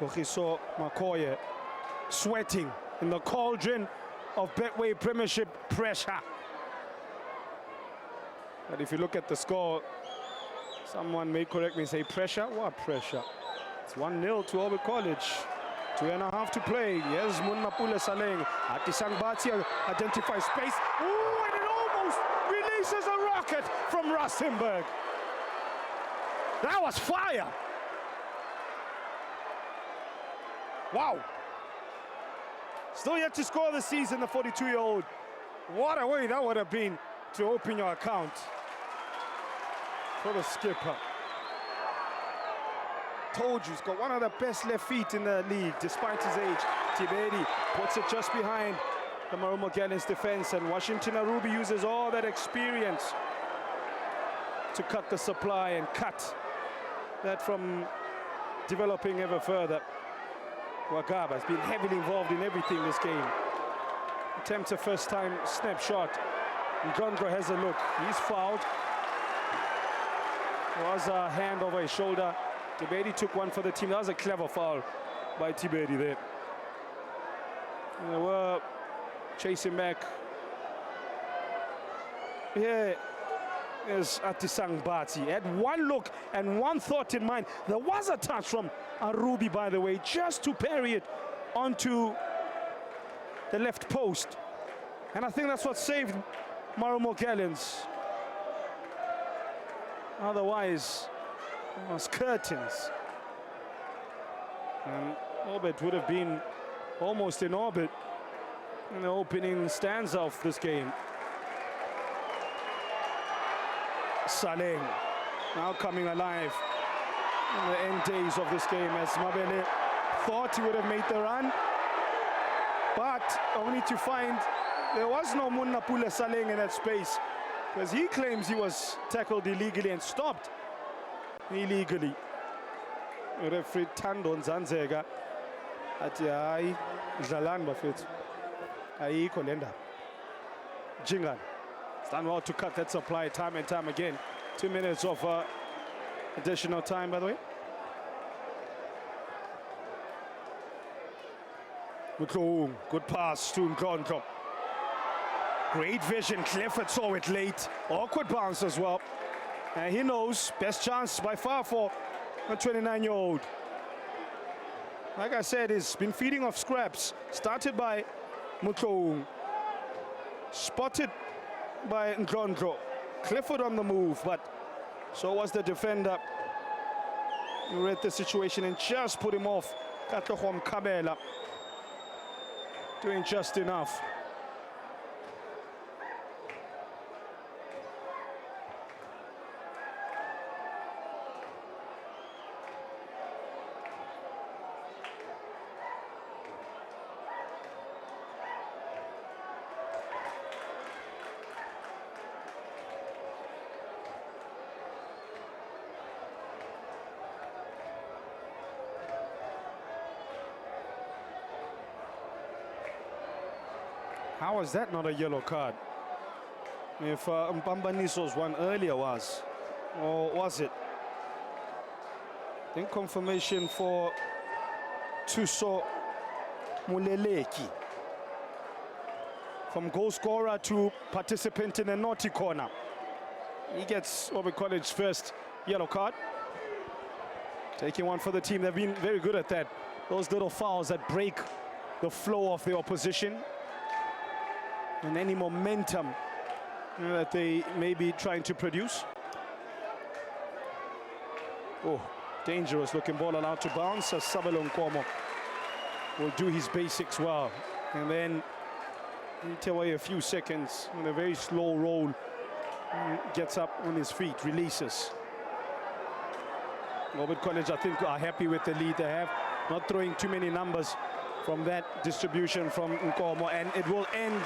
Speaker 1: Kogiso Makoye sweating in the cauldron of Betway Premiership pressure. But if you look at the score, someone may correct me and say pressure. What pressure? It's 1-0 to Orbit College. 2.5 to play. Yes, Munnapule Saleng. Atisang Batia identifies space. Ooh, and it almost releases a rocket from Rustenburg. That was fire. Wow. Still yet to score this season, the 42-year-old. What a way that would have been to open your account for the skipper. Told you, he's got one of the best left feet in the league, despite his age. Tiberi puts it just behind the Marumo Gallants defense, and Washington Arubi uses all that experience to cut the supply and cut that from developing ever further. Wagaba has been heavily involved in everything this game. Attempts a first-time snapshot. Ndrondro has a look. He's fouled. Was a hand over his shoulder. Tiberi took one for the team. That was a clever foul by Tiberi there. And they were chasing back. Here is Atisang Bati. He had one look and one thought in mind. There was a touch from Arubi, by the way, just to parry it onto the left post. And I think that's what saved Marumo Gallants. Otherwise, it was curtains. And orbit would have been almost in orbit in the opening stanza of this game. Saleng now coming alive in the end days of this game, as Mabele thought he would have made the run, but only to find there was no Munnapule Saleng in that space, because he claims he was tackled illegally and stopped illegally. Referee Tando Nzanzega ati hayi dlalani bafethu ayikho lenda. Jingan it's done well to cut that supply time and time again. 2 minutes of additional time, by the way. Good pass to Ndrondro. Great vision. Clifford saw it late. Awkward bounce as well. And he knows best chance by far for a 29-year-old. Like I said, he's been feeding off scraps. Started by Mutloung. Spotted by Ndrondro. Clifford on the move, but so was the defender. He read the situation and just put him off. Katlohom Kabela doing just enough. How was that not a yellow card? If Mpambaniso's one earlier was, or was it? I think confirmation for Tuso Muleleki. From goal scorer to participant in a naughty corner. He gets what we call his first yellow card. Taking one for the team. They've been very good at that. Those little fouls that break the flow of the opposition. And any momentum that they may be trying to produce. Oh, dangerous looking ball allowed to bounce as Sabelo Nkomo will do his basics well. And then he take away a few seconds on a very slow roll. And gets up on his feet, releases. Orbit College, I think, are happy with the lead they have. Not throwing too many numbers from that distribution from Nkomo. And it will end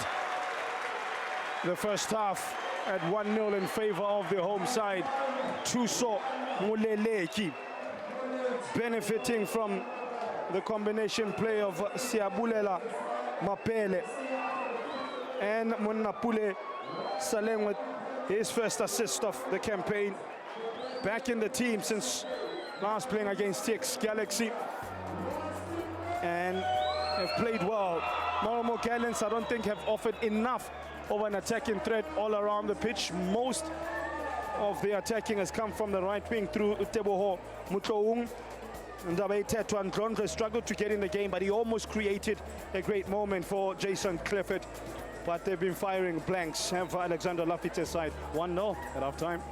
Speaker 1: the first half at 1-0 in favor of the home side. Tuso Muleleki benefiting from the combination play of Siabulela Mapele and Munnapule Saleng with his first assist of the campaign. Back in the team since last playing against TX Galaxy, and have played well. Marumo Gallants, I don't think, have offered enough of an attacking threat all around the pitch. Most of the attacking has come from the right wing through Teboho Mutloung. Ndabe Tetu and Ndrondro struggled to get in the game, but he almost created a great moment for Jason Clifford. But they've been firing blanks. And for Alexander Lafitte's side, 1-0 at half time.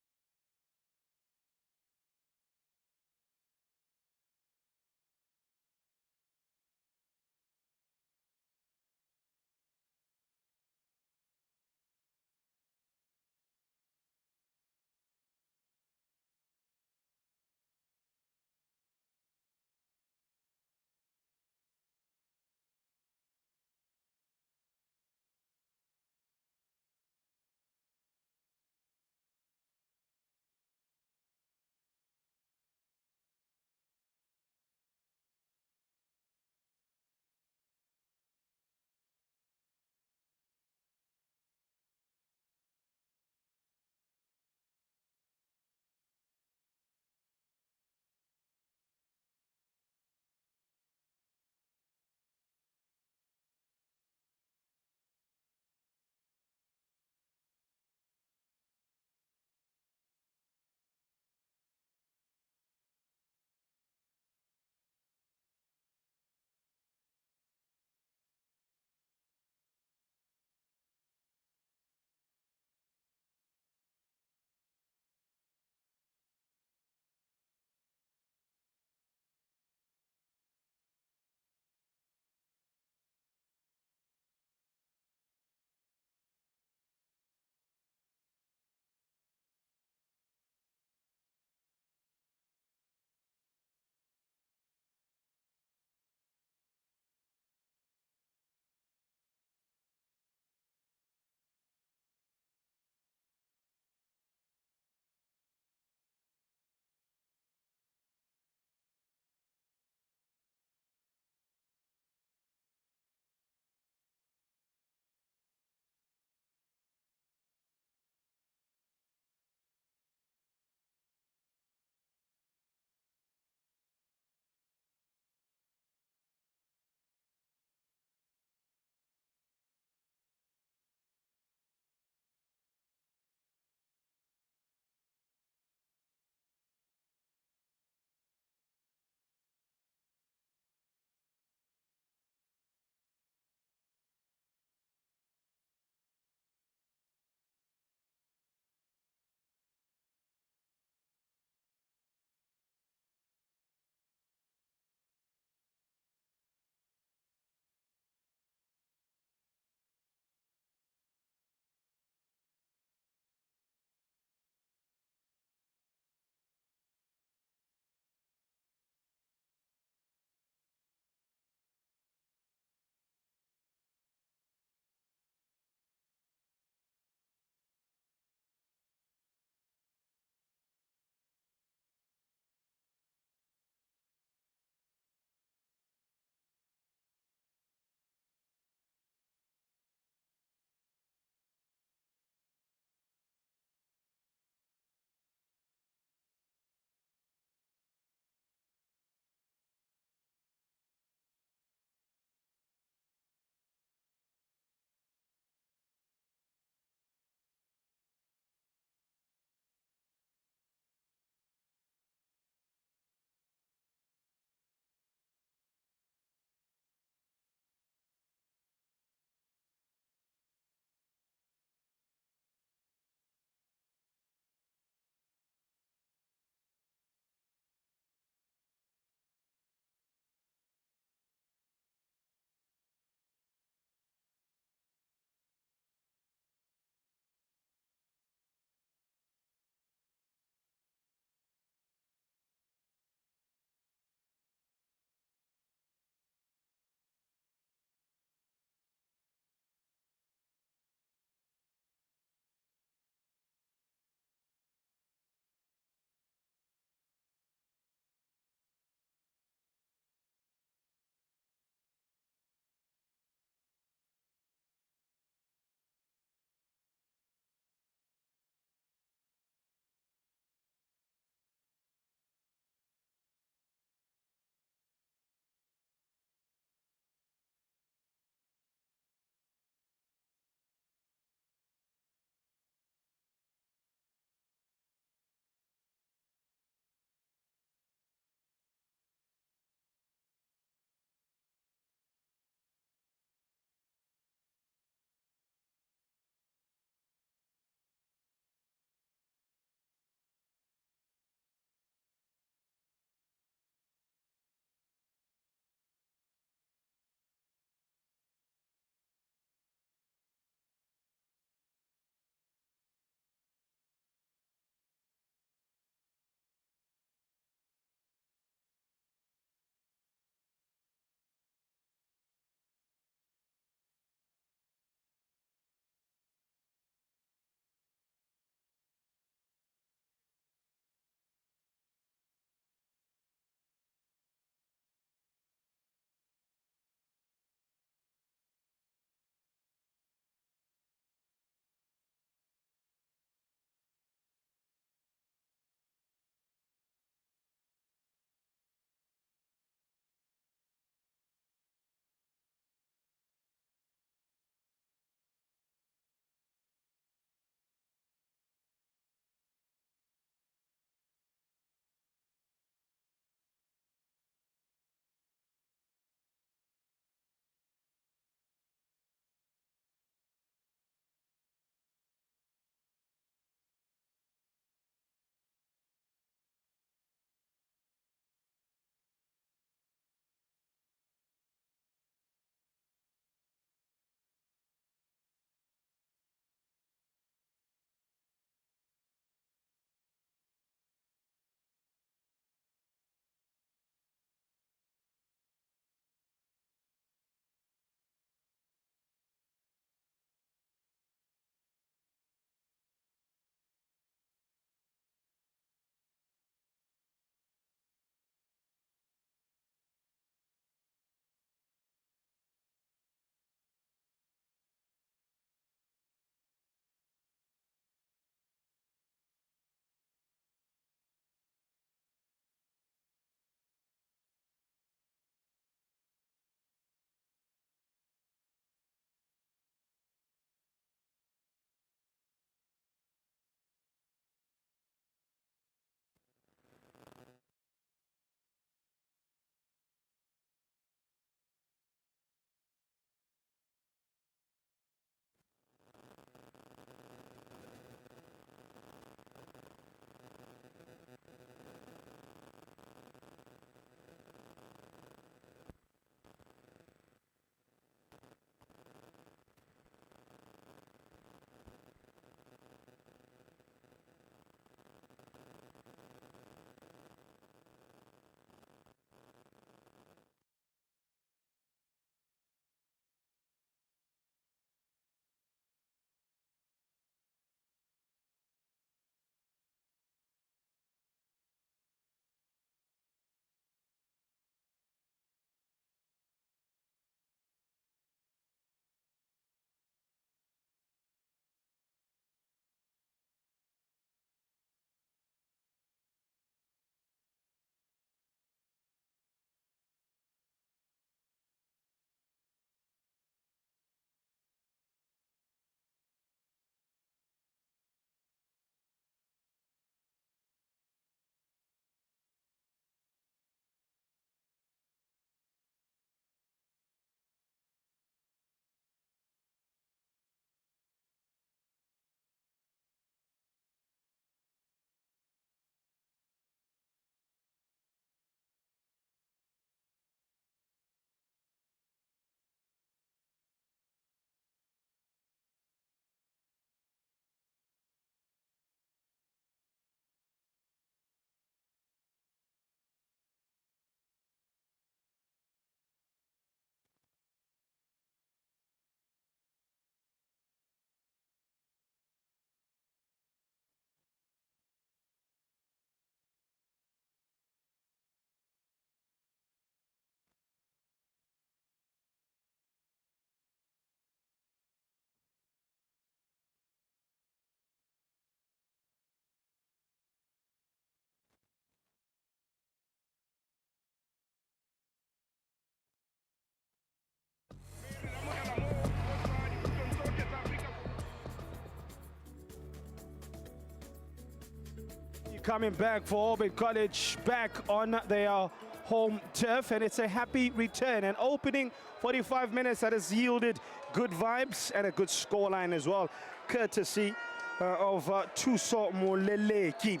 Speaker 1: coming back for Orbit College, back on their home turf, and it's a happy return. An opening 45 minutes that has yielded good vibes and a good scoreline as well, courtesy of Thuso Moleleki,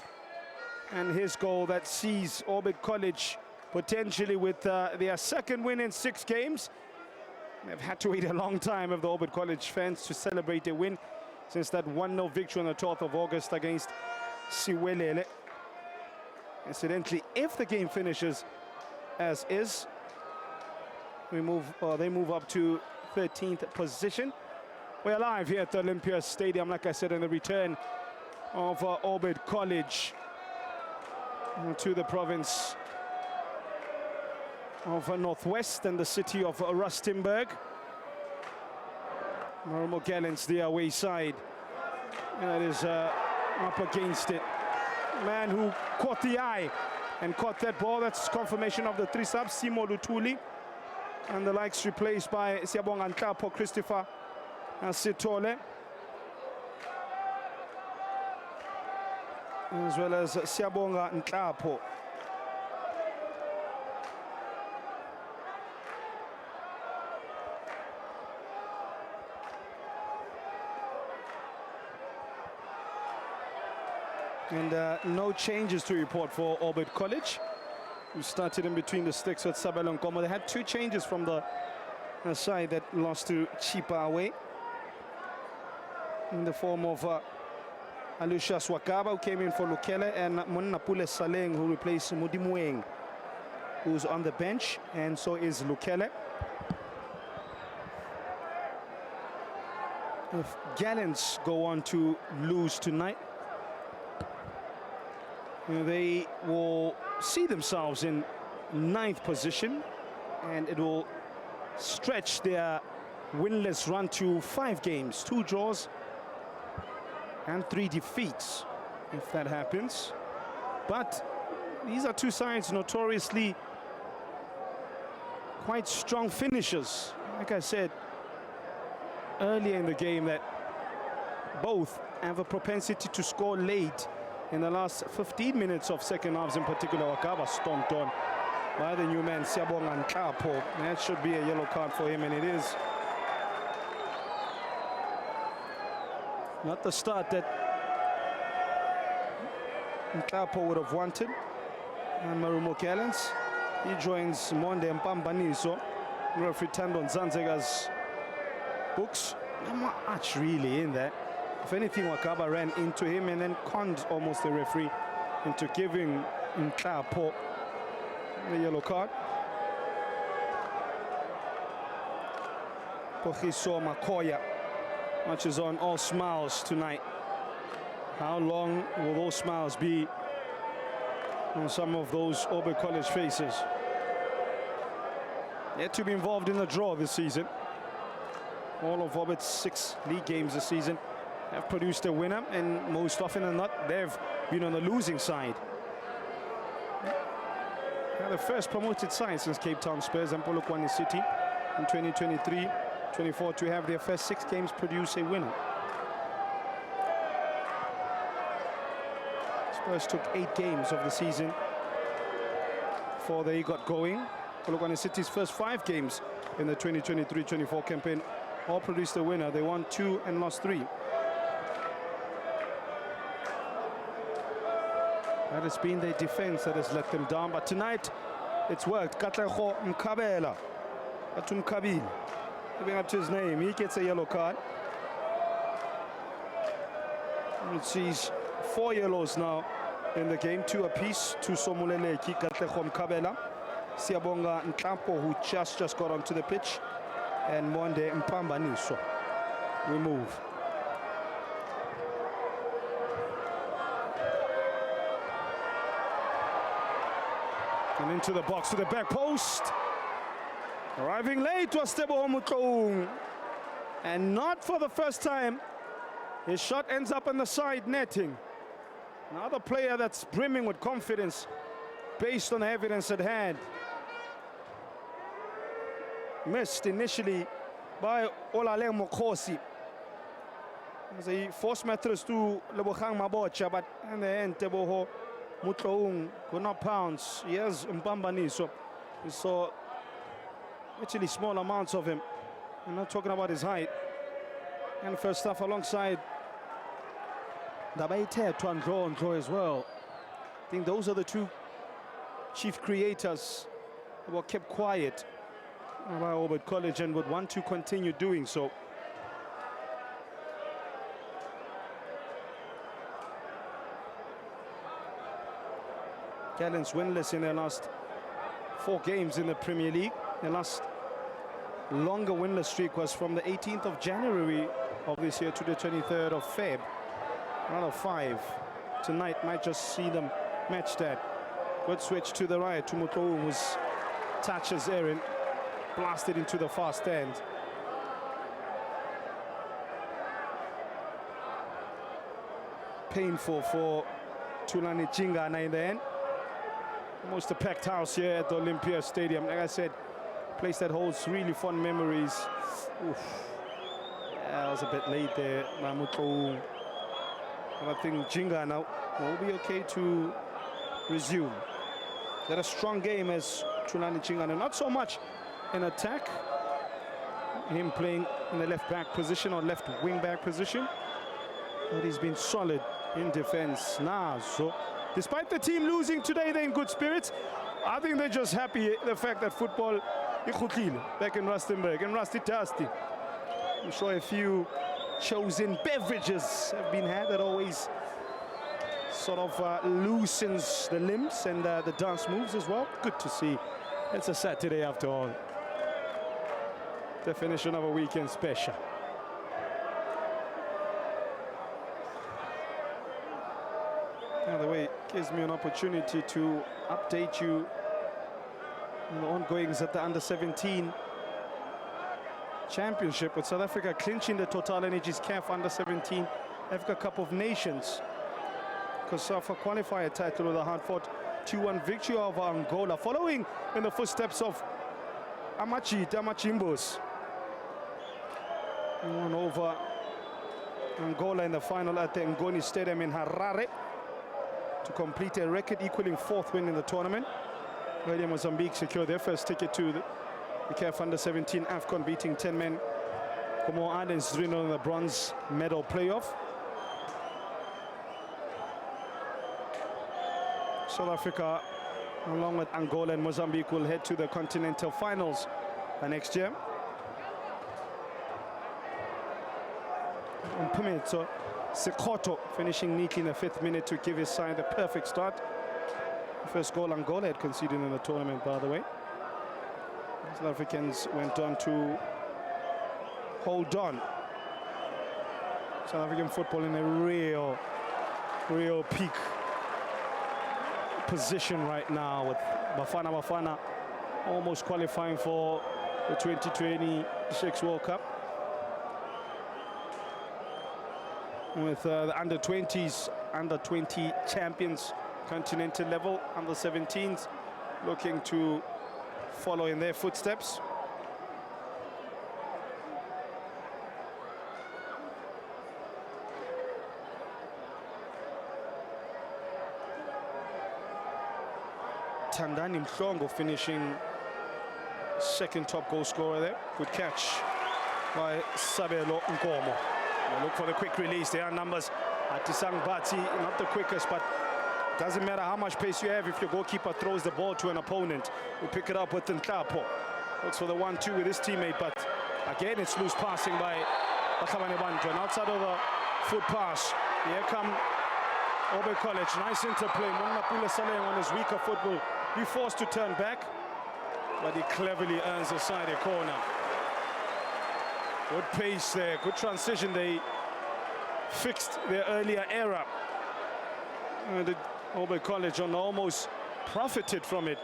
Speaker 1: and his goal that sees Orbit College potentially with their second win in 6 games. They've had to wait a long time of the Orbit College fans to celebrate a win since that 1-0 victory on the 12th of August against Siwelele. Incidentally, if the game finishes as is, they move up to 13th position. We're live here at the Olympia Stadium, like I said, in the return of Orbit College to the province of Northwest and the city of Rustenburg. Marumo Gallants, the away side. That is up against it. Man who caught the eye and caught that ball. That's confirmation of the 3 subs. Simo Lutuli and the likes replaced by Siabonga Ntapo, Christopher Sitole, as well as Siabonga Ntapo. And no changes to report for Orbit College, who started in between the sticks with Sabelo Nkomo. They had 2 changes from the side that lost to Chipa away, in the form of Alusha Swakaba, who came in for Lukele, and Monapule Saleng, who replaced Mudimueng, who's on the bench, and so is Lukele. If Gallants go on to lose tonight, they will see themselves in 9th position, and it will stretch their winless run to 5 games, 2 draws and 3 defeats, if that happens. But these are 2 sides notoriously quite strong finishers. Like I said earlier in the game, that both have a propensity to score late. In the last 15 minutes of second halves in particular, Wakaba stomped on by the new man, Siabonga Ntapo. That should be a yellow card for him, and it is. Not the start that Ntapo would have wanted. And Marumo Gallants, he joins Monde Mpambaniso, referee Tando Nzanzega's books. Not much really in that. If anything, Wakaba ran into him and then conned almost the referee into giving Ntapo the yellow card. Pochiso Makoya matches on all smiles tonight. How long will those smiles be on some of those Orbit College faces? Yet to be involved in the draw this season. All of Orbit's 6 league games this season have produced a winner, and most often than not, they've been on the losing side. They're the first promoted side since Cape Town Spurs and Polokwane City in 2023-24 to have their first 6 games produce a winner. Spurs took 8 games of the season before they got going. Polokwane City's first 5 games in the 2023-24 campaign all produced a winner. They won 2 and lost 3. That has been their defense that has let them down, but tonight it's worked. Katleho Mkabela, Atum Kabil, living up to his name, he gets a yellow card. It sees 4 yellows now in the game, 2 apiece. Thuso Moleleki, Katleho Mkabela, Siabonga Ntapo, who just got onto the pitch, and Monde Mpambaniso. We move. And into the box to the back post. Arriving late was Teboho Mutong. And not for the first time, his shot ends up on the side netting. Another player that's brimming with confidence based on the evidence at hand. Missed initially by Olale Mokosi. As he forced matters to Lebogang Mabocha, but in the end, Teboho Mutloung could not pounce. He has Mbambani, so we saw actually small amounts of him. I'm not talking about his height. And first half alongside Dabaite to draw as well. I think those are the two chief creators who were kept quiet by Albert College and would want to continue doing so. Gallants winless in their last 4 games in the Premier League. Their last longer winless streak was from the 18th of January of this year to the 23rd of Feb. Another 5 tonight might just see them match that. Good switch to the right. Tumuto was touches Aaron, blasted into the far stand. Painful for Tulani Chingana in the end. Almost a packed house here at the Olympia Stadium. Like I said, place that holds really fond memories. Oof. Yeah, I was a bit late there, Mamuto. And I think Jinga now will be okay to resume. They had a strong game as Tulani Chingana, not so much in attack. Him playing in the left back position or left wing back position. But he's been solid in defense now. So despite the team losing today, they're in good spirits. I think they're just happy the fact that football back in Rustenburg and Rusty Tasty. I'm sure a few chosen beverages have been had that always sort of loosens the limbs and the dance moves as well. Good to see. It's a Saturday after all. Definition of a weekend special. By the way, it gives me an opportunity to update you on the ongoings at the Under-17 Championship, with South Africa clinching the Total Energies CAF Under-17 Africa Cup of Nations. COSAFA qualifier title with a hard-fought 2-1 victory over Angola, following in the footsteps of Amachimbos. Won over Angola in the final at the Ngoni Stadium in Harare to complete a record-equaling 4th win in the tournament. Radio Mozambique secured their first ticket to the CAF Under-17 AFCON, beating 10 men Comoro Islands 3-0 in the bronze medal playoff. South Africa, along with Angola and Mozambique, will head to the continental finals next year. Mpumetso Sekhoto finishing neatly in the 5th minute to give his side a perfect start. The first goal Angola had conceded in the tournament, by the way. South Africans went on to hold on. South African football in a real peak position right now, with Bafana almost qualifying for the 2026 World Cup. With the under-20s, under-20 champions, continental level, under-17s looking to follow in their footsteps. Tandani Mhlongo finishing 2nd top goal scorer there. Good catch by Sabelo Nkomo. Look for the quick release. There are numbers. Atisang Bati, not the quickest, but doesn't matter how much pace you have. If your goalkeeper throws the ball to an opponent, you pick it up with Nklapo. Looks for the 1-2 with his teammate, but again it's loose passing by Bakabane Bantu. And outside of the foot pass, here come Obe College. Nice interplay. Munapula Saleh on his weaker foot will be forced to turn back, but he cleverly earns a side corner. Good pace there, good transition. They fixed their earlier error. The Obe College almost profited from it.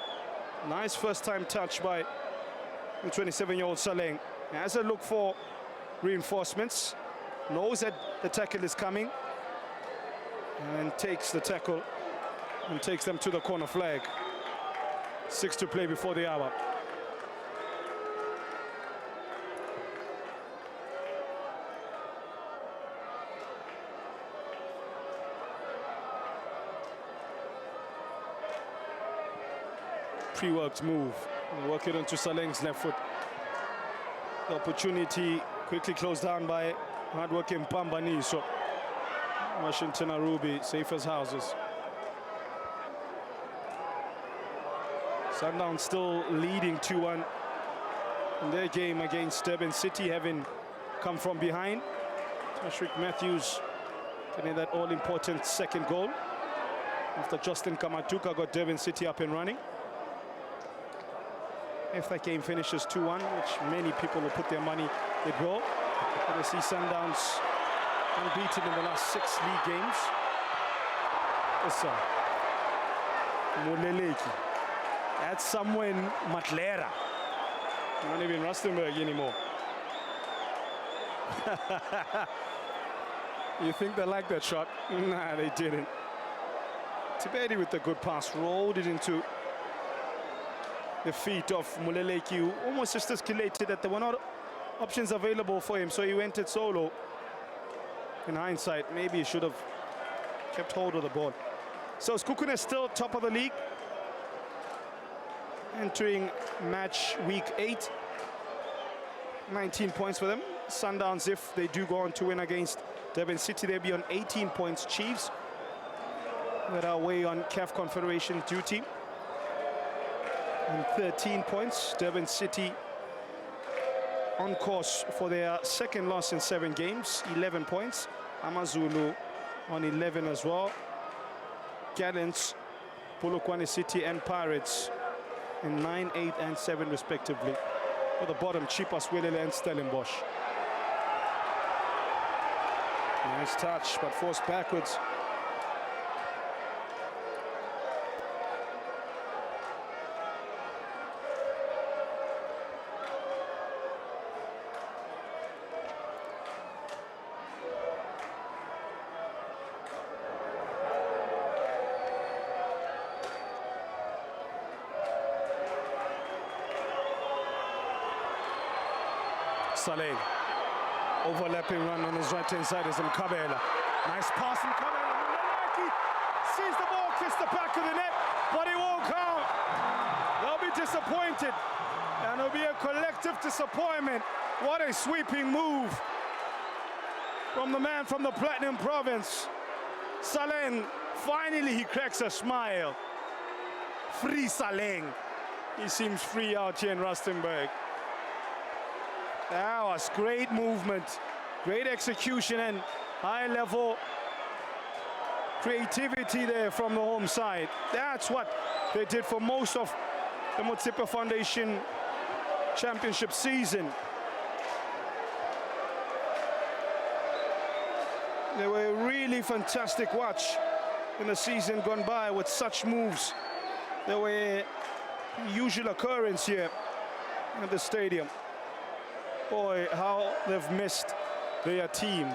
Speaker 1: Nice first-time touch by the 27-year-old Saleng. Has a look for reinforcements, knows that the tackle is coming, and takes the tackle and takes them to the corner flag. 6 to play before the hour. pre-worked move. Work it onto Saleng's left foot. The opportunity quickly closed down by hard-working Pambani. So Washington Arubi, safe as houses. Sundown still leading 2-1 in their game against Durban City, having come from behind. Tashrik Matthews getting that all-important second goal after Justin Kamatuka got Durban City up and running. If that game finishes 2-1, which many people will put their money, it will. But I see Sundowns unbeaten in the last 6 league games. Issa Muleleki. That's somewhere in Matlera. Not even Rustenburg anymore. You think they like that shot? Nah, they didn't. Tiberi with the good pass, rolled it into the feet of Muleleki, who almost just escalated that there were not options available for him, so he went it solo. In hindsight, maybe he should have kept hold of the ball. So Skukune is still top of the league, entering match week 8. 19 points for them. Sundowns, if they do go on to win against Durban City, they'll be on 18 points. Chiefs that are away on CAF Confederation duty and 13 points. Durban City on course for their second loss in 7 games, 11 points. Amazulu on 11 as well. Gallants, Polokwane City and Pirates in 9, 8 and 7 respectively. For the bottom, Chipas, Willele and Stellenbosch. Nice touch, but forced backwards. Saleh, overlapping run on his right-hand side is Mkabela. Nice pass from Mkabela. Muleleki sees the ball kiss the back of the net, but it won't count. They'll be disappointed, and it'll be a collective disappointment. What a sweeping move from the man from the Platinum Province. Saleng, finally he cracks a smile. Free Saleng. He seems free out here in Rustenburg. That was great movement, great execution and high-level creativity there from the home side. That's what they did for most of the Motsepe Foundation Championship season. They were a really fantastic watch in the season gone by with such moves. They were a usual occurrence here at the stadium. Boy, how they've missed their team,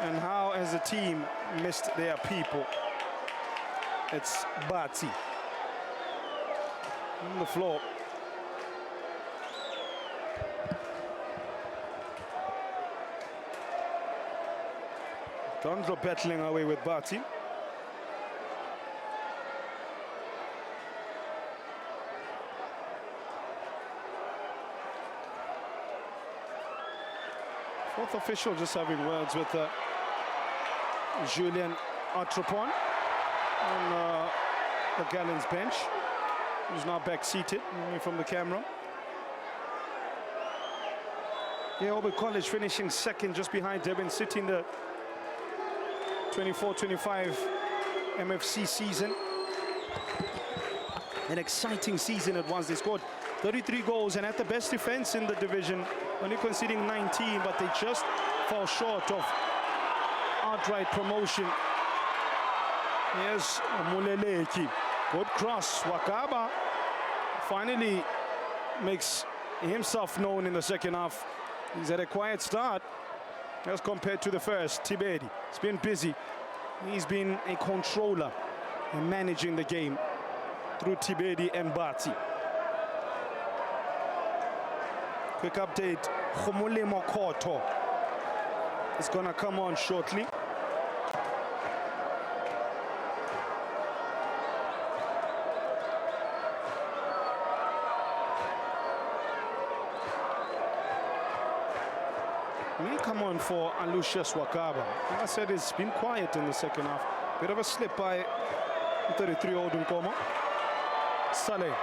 Speaker 1: and how as a team missed their people. It's Bati on the floor. Dondro battling away with Bati. Fourth official just having words with Julien Atrepon on the Gallants bench, who's now back seated away from the camera. Yeah, Oberg College finishing second just behind Durban City in the 24-25 MFC season. An exciting season it was. They scored 33 goals and had the best defense in the division, only conceding 19, but they just fall short of outright promotion. Here's Muleleki. Good cross. Wakaba finally makes himself known in the second half. He's had a quiet start as compared to the first. Tiberi, he's been busy. He's been a controller and managing the game through Tiberi and Bati. Quick update, Khumulimo Koto is gonna come on shortly. May come on for Alucius Wakaba. Like I said, it's been quiet in the second half. Bit of a slip by 33-year-old Nkomo. Saleh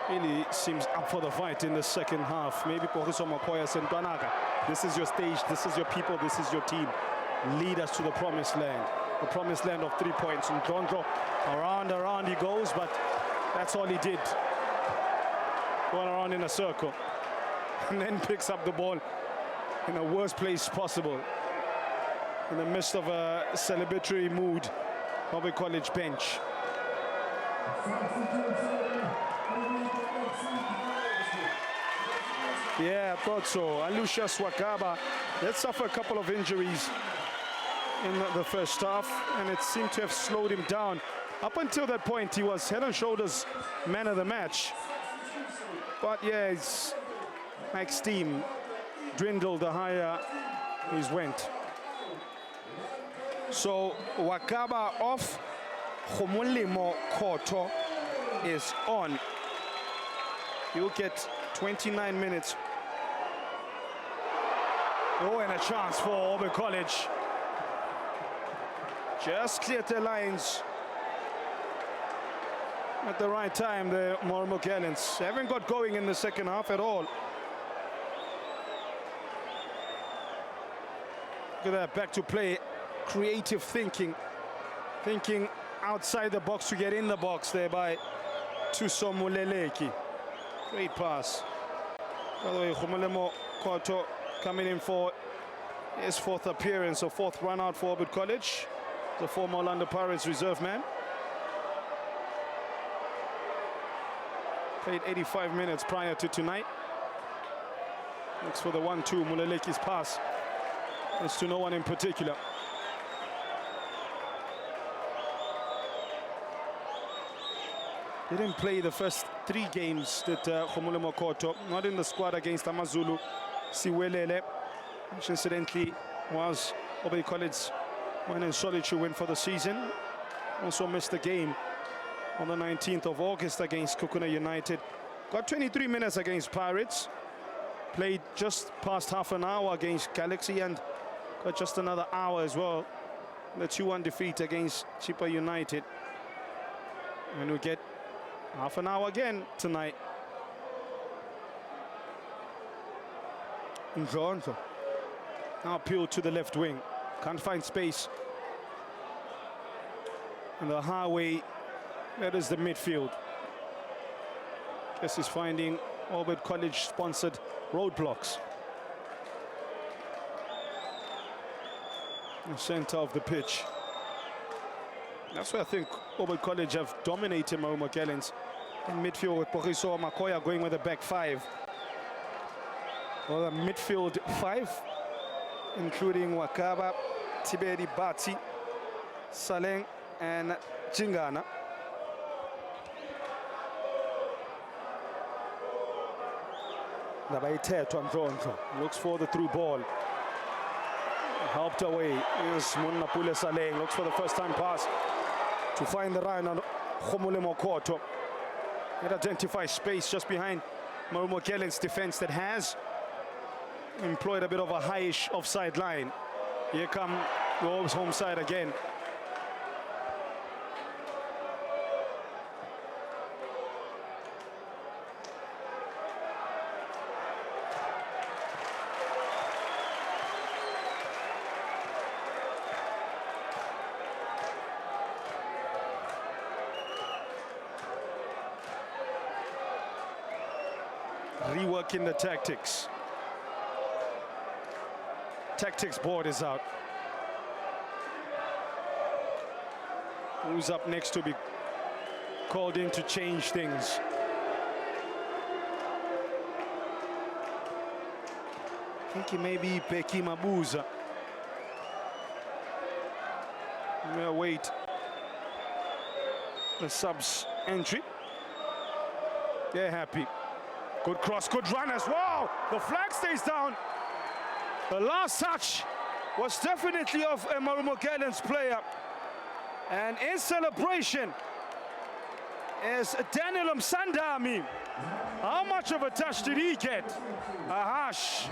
Speaker 1: really seems up for the fight in the second half. Maybe Poriso Makoya Sentwanaga. This is your stage, this is your people, this is your team. Lead us to the promised land. The promised land of 3 points. And Dondro, around he goes, but that's all he did. Going around in a circle. And then picks up the ball in the worst place possible. In the midst of a celebratory mood of a college bench. Yeah, I thought so. Alucius Wakaba did suffer a couple of injuries in the first half, and it seemed to have slowed him down. Up until that point, he was head and shoulders man of the match. But yeah, his steam dwindled the higher he went. So Wakaba off, Marumo Koto is on. He'll get 29 minutes. Oh, and a chance for Auburn College. Just cleared the lines at the right time, the Marumo Gallants. Haven't got going in the second half at all. Look at that, back to play. Creative thinking. Thinking outside the box to get in the box there by Tuso Muleleki. Great pass. By the way, Marumo Koto coming in for his fourth appearance, or fourth run out for Auburn College. The former Orlando Pirates reserve man. Played 85 minutes prior to tonight. Looks for the 1-2, Muleleki's pass. It's to no one in particular. Didn't play the first 3 games that Marumo Koto, not in the squad against Amazulu Siwelele, which incidentally was Auburn College win in solitary win for the season. Also missed the game on the 19th of August against Kukuna United. Got 23 minutes against Pirates. Played just past half an hour against Galaxy and got just another hour as well. The 2-1 defeat against Chipa United. And we get half an hour again tonight. Njonjo now appealed to the left wing. Can't find space. And the highway, that is the midfield. Guess he's finding Auburn College-sponsored roadblocks. The center of the pitch. That's where I think Auburn College have dominated Marumo Gallants in midfield, with Poriso Makoya going with a back 5. Well, a midfield 5, including Wakaba, Tiberi Bati, Saleng, and Jingana. Looks for the through ball. Helped away is Munnapule Saleng. Looks for the first time pass to find the run on Marumo Koto. It identifies space just behind Marumo Gallants' defense that has employed a bit of a highish offside line. Here come the Aubs home side again. Reworking the tactics. Tactics board is out. Who's up next to be called in to change things? I think he may be Peki Mabuza. We'll wait the subs entry. They're happy. Good cross, good run as well. The flag stays down. The last touch was definitely of a Marumo Gallants player. And in celebration is Daniel Msandami. How much of a touch did he get? Ahash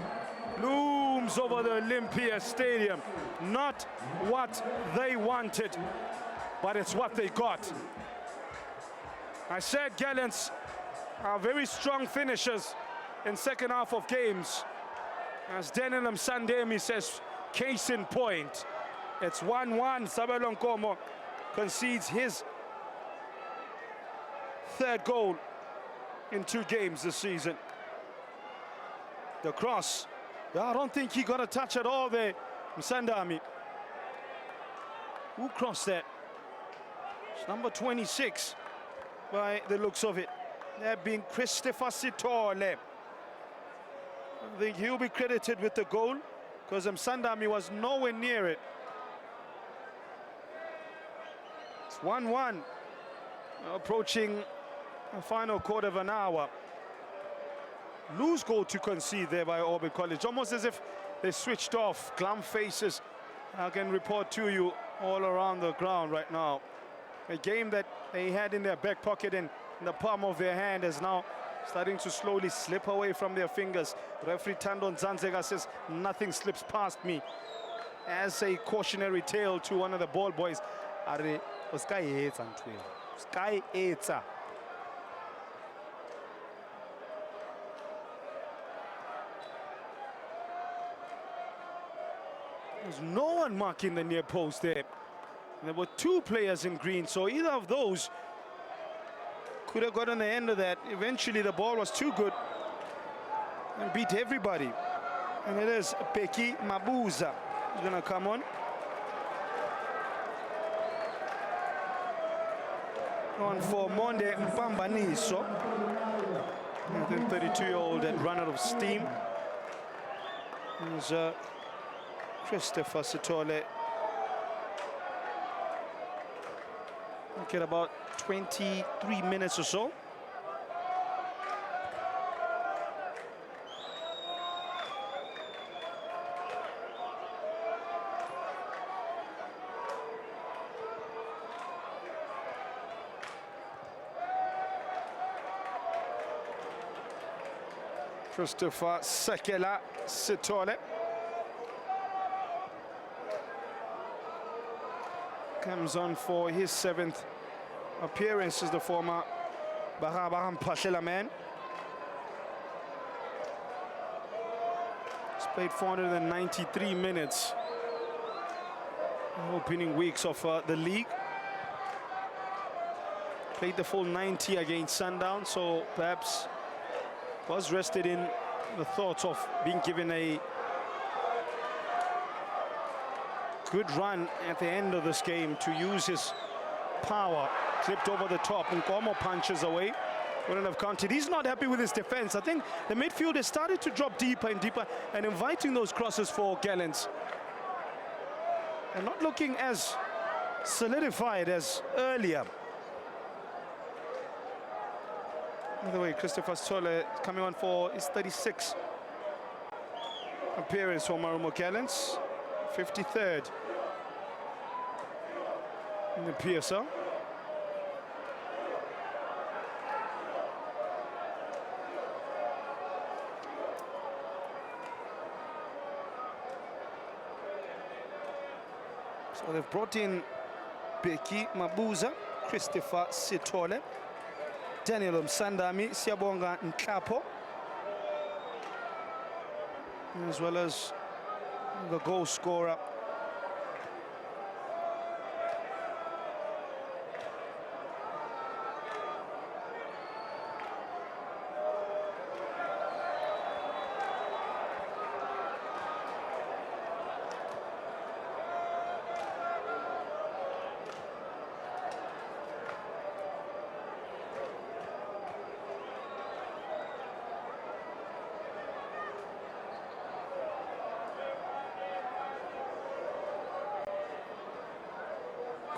Speaker 1: looms over the Olympia Stadium. Not what they wanted, but it's what they got. I said Gallants are very strong finishers in second half of games. As Daniel Msandemi says, case in point. It's 1-1. Sabelo Nkomo concedes his third goal in 2 games this season. The cross. I don't think he got a touch at all there. Msandami. Who crossed that? It's number 26 by the looks of it. That being Christopher Sitole. I think he'll be credited with the goal because Msandami was nowhere near it. It's 1-1, approaching a final quarter of an hour. Loose goal to concede there by Orbit College, almost as if they switched off. Glum faces, I can report to you, all around the ground right now. A game that they had in their back pocket and in the palm of their hand is now starting to slowly slip away from their fingers. Referee Tando Nzanzega says, nothing slips past me. As a cautionary tale to one of the ball boys. Sky Etza. There's no one marking the near post there. There were 2 players in green, so either of those could have gotten the end of that. Eventually the ball was too good and beat everybody. And it is Peki Mabuza who's gonna come on. On for Monde Mpambaniso. The 32-year-old had run out of steam. There's Christopher Sitole. Look at about 23 minutes or so. Christopher Sekela Sitole comes on for his 7th appearance as the former Bahabaham Pashela man. He's played 493 minutes in the opening weeks of the league. Played the full 90 against Sundown, so perhaps was rested in the thoughts of being given a good run at the end of this game to use his power. Clipped over the top. Nkomo punches away. Wouldn't have counted. He's not happy with his defense. I think the midfield has started to drop deeper and deeper and inviting those crosses for Gallants. And not looking as solidified as earlier. By the way, Christopher Sitole coming on for his 36th appearance for Marumo Gallants, 53rd in the PSL. So they've brought in Beki Mabuza, Christopher Sitole, Daniel Msandami, Siabonga Nkapo, as well as the goal scorer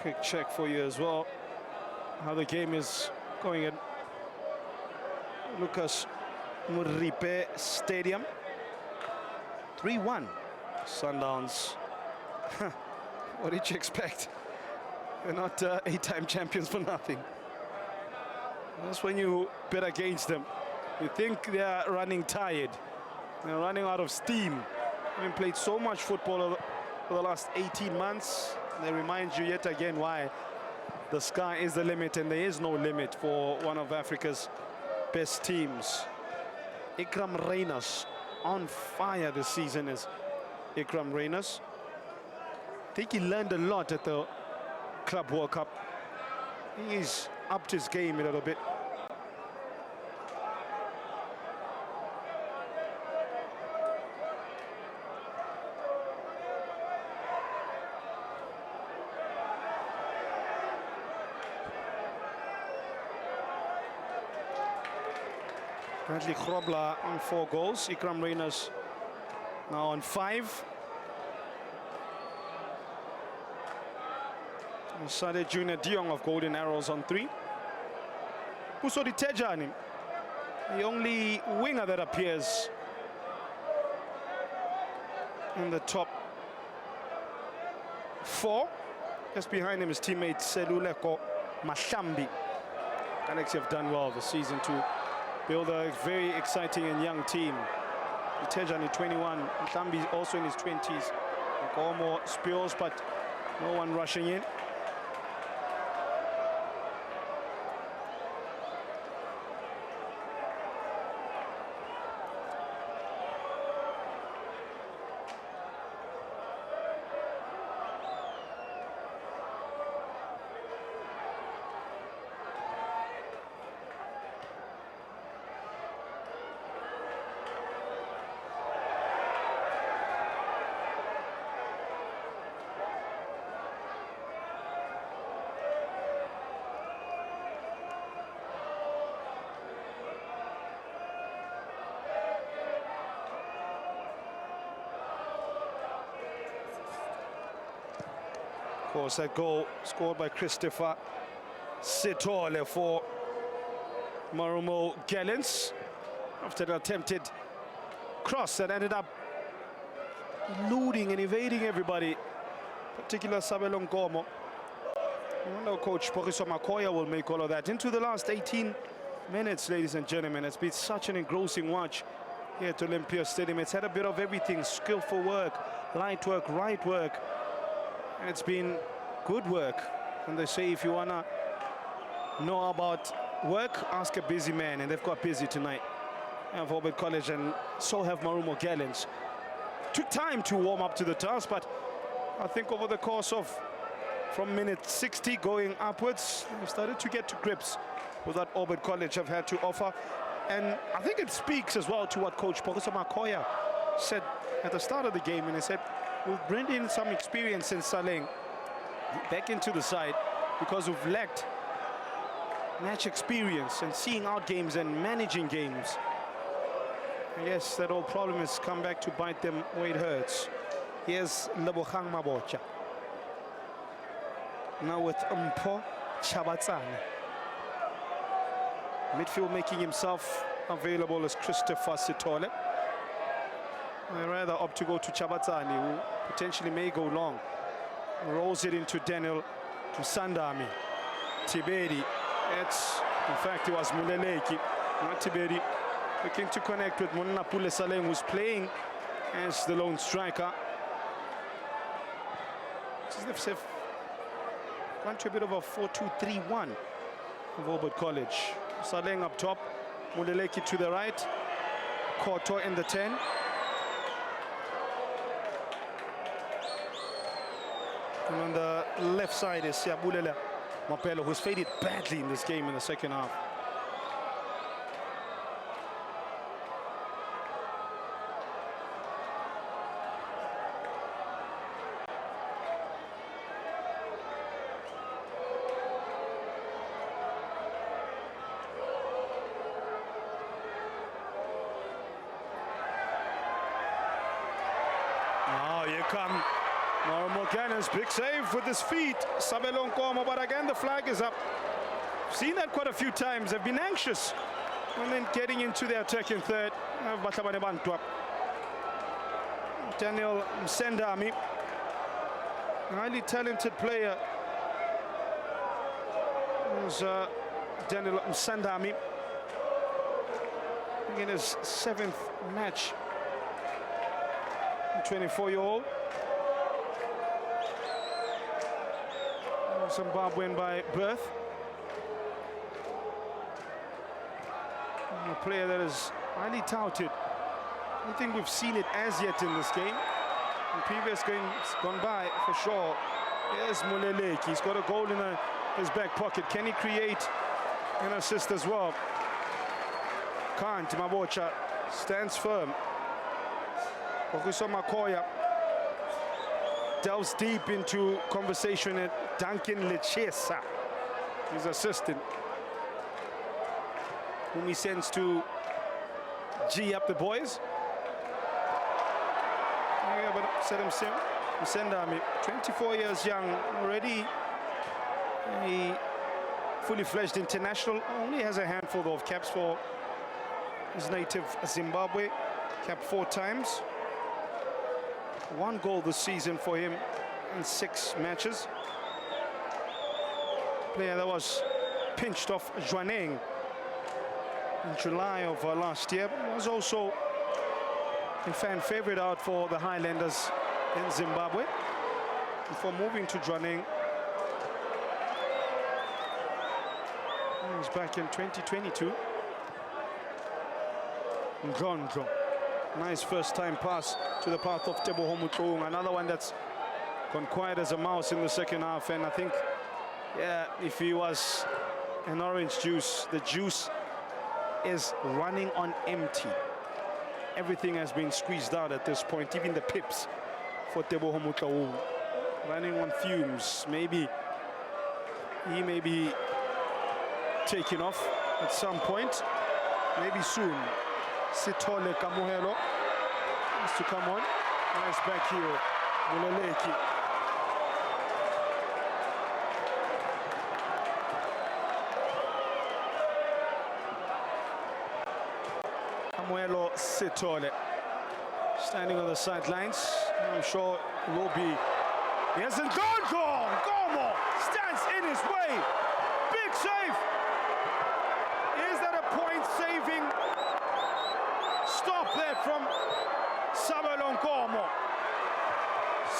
Speaker 1: quick check for you as well, how the game is going at Lucas Muripe Stadium. 3-1, Sundowns. What did you expect? They're not 8-time champions for nothing. That's when you bet against them. You think they're running tired. They're running out of steam. Having played so much football for the last 18 months, they remind you yet again why the sky is the limit, and there is no limit for one of Africa's best teams. Ikram Reyners on fire this season is Ikram Reyners. I think he learned a lot at the Club World Cup. He's upped his game a little bit. Bradley Grobler on 4 goals. Ikram Reyners now on 5. Sade Junior Diong of Golden Arrows on 3. Pusodi Tejani, the only winger that appears in the top 4. Just behind him is teammate Seluleko Mashambi. Gallants have done well this season to build a very exciting and young team. Tejani 21, Mashambi also in his 20s. More spills, but no one rushing in. Of course, that goal scored by Christopher Sitole for Marumo Gallants after an attempted cross that ended up eluding and evading everybody, particularly Sabelo Nkomo. I know Coach Poriso Makoya will make all of that. Into the last 18 minutes, ladies and gentlemen. It's been such an engrossing watch here at Olympia Stadium. It's had a bit of everything: skillful work, light work, right work. And it's been good work. And they say if you want to know about work, ask a busy man. And they've got busy tonight at Orbit College, and so have Marumo Gallants. Took time to warm up to the task, but I think over the course of from minute 60 going upwards, we started to get to grips with what Orbit College have had to offer. And I think it speaks as well to what Coach Poriso Makoya said at the start of the game, and he said, we'll bring in some experience in Saleng back into the side because we've lacked match experience and seeing out games and managing games. And yes, that old problem has come back to bite them where it hurts. Here's Lebogang Mabocha. Now with Mpho Chabatsane. Midfield making himself available as Christopher Sitole. I rather opt to go to Chabatsane, who potentially may go long. Rolls it into Daniel Msandami. Tiberi. It's, in fact, it was Muleleki, not Tiberi, looking to connect with Munapule Saleng, who's playing as the lone striker. They've gone to a bit of a 4-2-3-1 of Orbit College. Saleng up top, Muleleki to the right, Koto in the 10. And on the left side is Siabulela Mapelo, who's faded badly in this game in the second half. Now here come Marumo Gallants, big save with his feet. Sabelo Nkomo, but again the flag is up. Seen that quite a few times. They've been anxious and then getting into their attacking third. Daniel Msandami, highly talented player. Was Daniel Msandami in his 7th match 24-year-old. Zimbabwean by birth. A player that is highly touted. I don't think we've seen it as yet in this game. In previous games gone by, for sure. Here's Muleleki. He's got a goal in his back pocket. Can he create an assist as well? Can't. Mabocha stands firm. Okuso Makoya delves deep into conversation at Duncan Lechesa, his assistant, whom he sends to G up the boys. Yeah, but Msendami, 24 years young, already a fully fledged international, only has a handful of caps for his native Zimbabwe, capped 4 times. 1 goal this season for him in 6 matches. Player that was pinched off Zwaneng in July of last year, was also a fan favorite out for the Highlanders in Zimbabwe before moving to Zwaneng. He was back in 2022. Ndrondro. Nice first-time pass to the path of Teboho Mutlung. Another one that's gone quiet as a mouse in the second half. And I think, yeah, if he was an orange juice, the juice is running on empty. Everything has been squeezed out at this point, even the pips for Teboho Mutlung. Running on fumes. Maybe he may be taking off at some point. Maybe soon. Sithole Kamuhelo has to come on. Nice back heel. Muleleki. Kamuhelo Sithole standing on the sidelines. I'm sure it will be. He hasn't gone. Gomo stands in his way. Big save. Is that a point-saving stop there from Samuel Nkomo?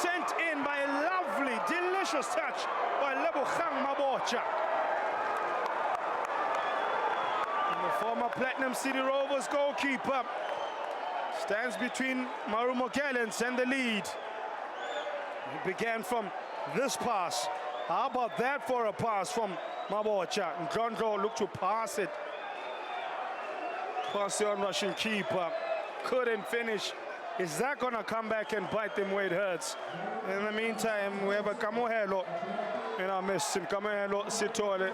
Speaker 1: Sent in by a lovely, delicious touch by Lebogang Mabocha. And the former Platinum City Rovers goalkeeper stands between Marumo Gallants and the lead. It began from this pass. How about that for a pass from Mabocha? And Ndrondro looked to pass it. Pass the on-rushing keeper. Couldn't finish. Is that going to come back and bite them where it hurts? In the meantime, we have a Kamuhelo in our midst. And Kamuhelo Sithole,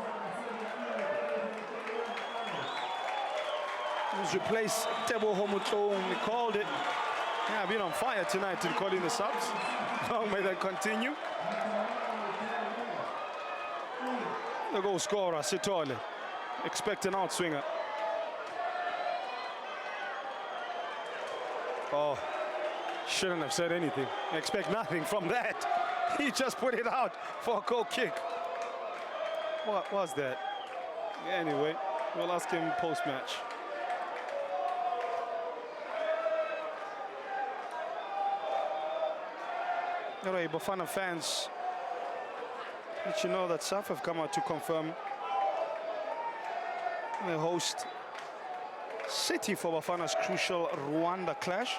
Speaker 1: who's replaced Teboho Mutlung. We called it. Yeah, I've been on fire tonight in calling the subs. Long may that continue. The goal scorer, Sithole. Expect an outswinger. Oh, shouldn't have said anything. Expect nothing from that. He just put it out for a goal kick. What was that? Anyway, we'll ask him post-match. Anyway, Bafana fans, let you know that SAF have come out to confirm the host city for Bafana's crucial Rwanda clash.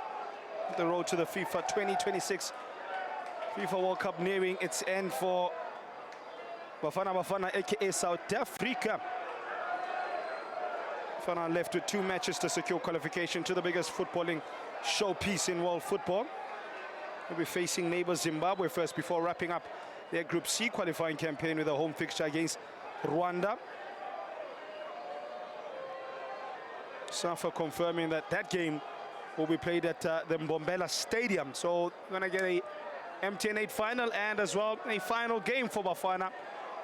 Speaker 1: The road to the FIFA 2026 FIFA World Cup nearing its end for Bafana aka South Africa. Bafana left with 2 matches to secure qualification to the biggest footballing showpiece in world football. They'll be facing neighbor Zimbabwe first before wrapping up their Group C qualifying campaign with a home fixture against Rwanda. SAFA confirming that that game will be played at the Mbombela Stadium. So we're going to get a MTN 8 final and as well a final game for Bafana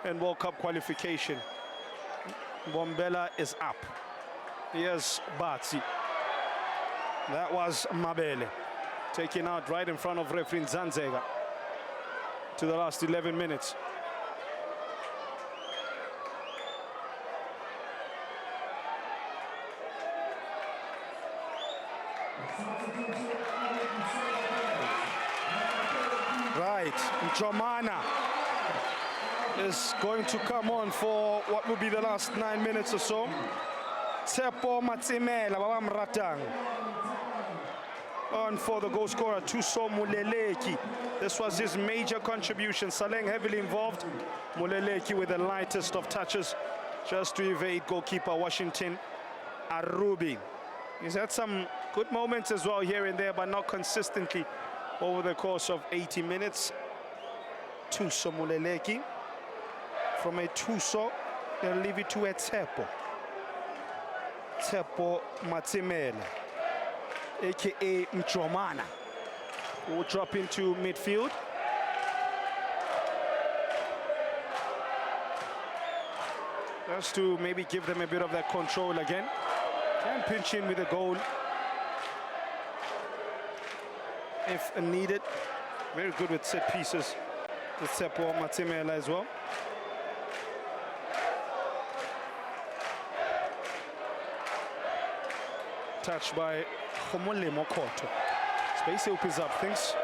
Speaker 1: and World Cup qualification. Mbombela is up. Here's Batsi. That was Mabele. Taken out right in front of referee Zanzega to the last 11 minutes. right. Jomana is going to come on for what will be the last 9 minutes or so. Tsepo Matsimela, Babam Ratang. On for the goal scorer, Thuso Muleleki. This was his major contribution. Saleng heavily involved. Muleleki with the lightest of touches just to evade goalkeeper Washington Arubi. He's had some good moments as well here and there, but not consistently over the course of 80 minutes. Thuso Muleleki. From a Thuso, they'll leave it to a Tsepo. Tsepo Matsimela, aka Mjomana, who will drop into midfield. Just to maybe give them a bit of that control again. Can pinch in with a goal if needed. Very good with set pieces with Tsepo Matsimela as well. Touched by Marumo. Space opens up things.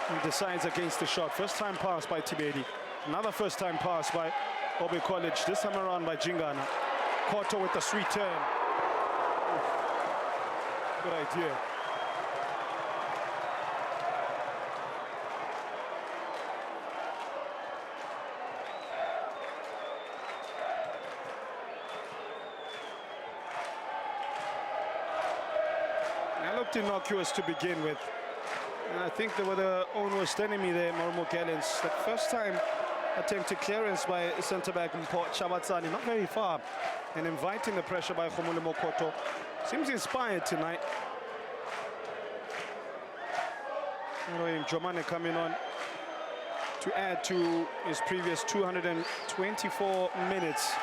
Speaker 1: He decides against the shot. First time pass by Tibedi. Another first time pass by Obe College. This time around by Jingana. Koto with the sweet turn. Good idea. Innocuous to begin with, and I think they were their own worst enemy there, Marumo Gallants. That first time attempted clearance by centre-back Chabatsani, not very far, and inviting the pressure by Marumo Koto. Seems inspired tonight. Anyway, Jomane coming on to add to his previous 224 minutes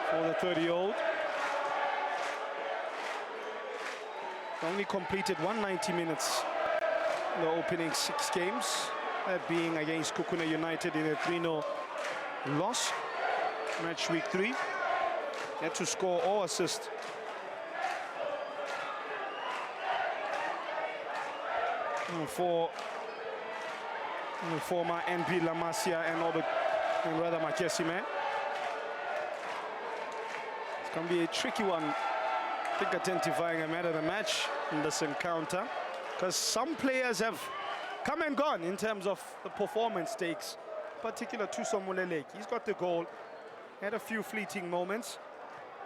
Speaker 1: for the 30-year-old. Only completed 190 minutes in the opening 6 games, that being against Kukuna United in a 3-0 loss, match week 3. Had to score or assist. For former NP La Masia and rather Makesime. It's going to be a tricky one. I think identifying a man of the match in this encounter, because some players have come and gone in terms of the performance stakes, particular Thuso Muleleki. He's got the goal, had a few fleeting moments.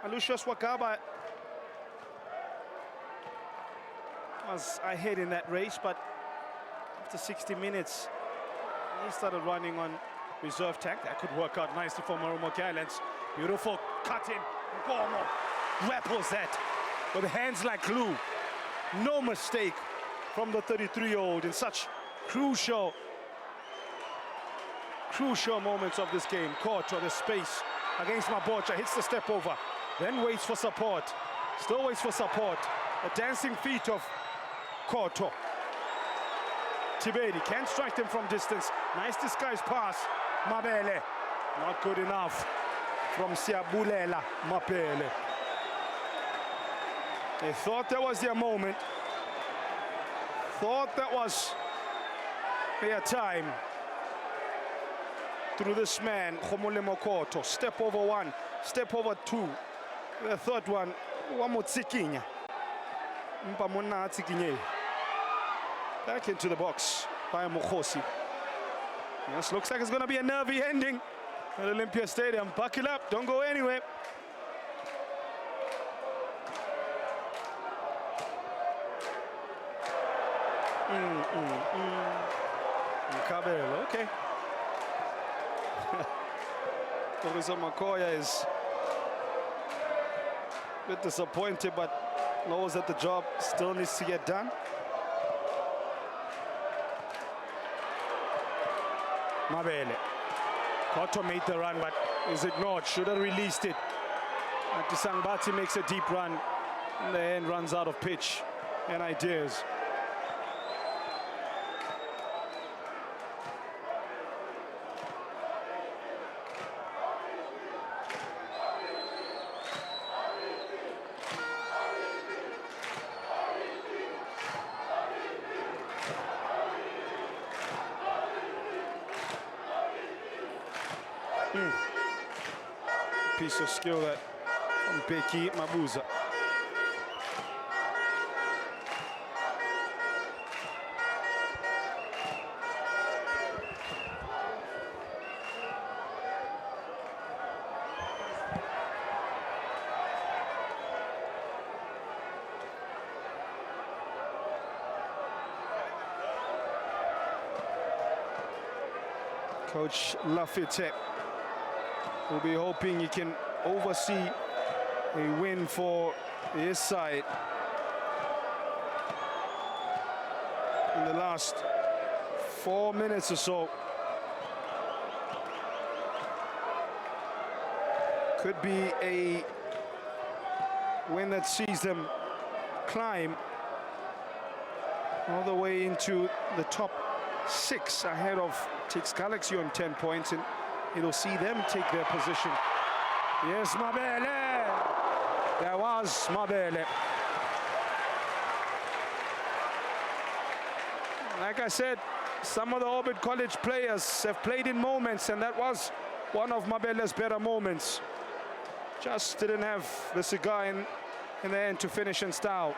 Speaker 1: Alucius Wakaba was ahead in that race, but after 60 minutes, he started running on reserve tank. That could work out nicely for Marumo Gallants. Beautiful cut-in. Ngomo rappels that with hands like glue. No mistake from the 33-year-old in such crucial moments of this game. Koto, the space against Mabocha, hits the step over, then waits for support. Still waits for support. The dancing feet of Koto. Tibedi can't strike them from distance. Nice disguised pass. Mabele, not good enough from Siabulela Mapele. They thought that was their moment. Thought that was their time. Through this man, Khomolemo Koto. Step over 1, step over 2. The third one, Wamotsikinya. Mpamona Tsikinye. Back into the box by Mokhosi. This looks like it's going to be a nervy ending at Olympia Stadium. Buckle up, don't go anywhere. Kabel, okay. Torizo Makoya is a bit disappointed, but knows that the job still needs to get done. Mabele. Koto made the run, but is ignored. Should have released it. Sangbati makes a deep run. In the end, runs out of pitch and ideas. Piece of skill that from Beki Mabuza. Coach Lafite will be hoping he can oversee a win for his side in the last 4 minutes or so. Could be a win that sees them climb all the way into the top 6 ahead of takes Galaxy on 10 points, and it'll see them take their position. Yes, Mabele! There was Mabele. Like I said, some of the Orbit College players have played in moments, and that was one of Mabele's better moments. Just didn't have the cigar in the end to finish in style.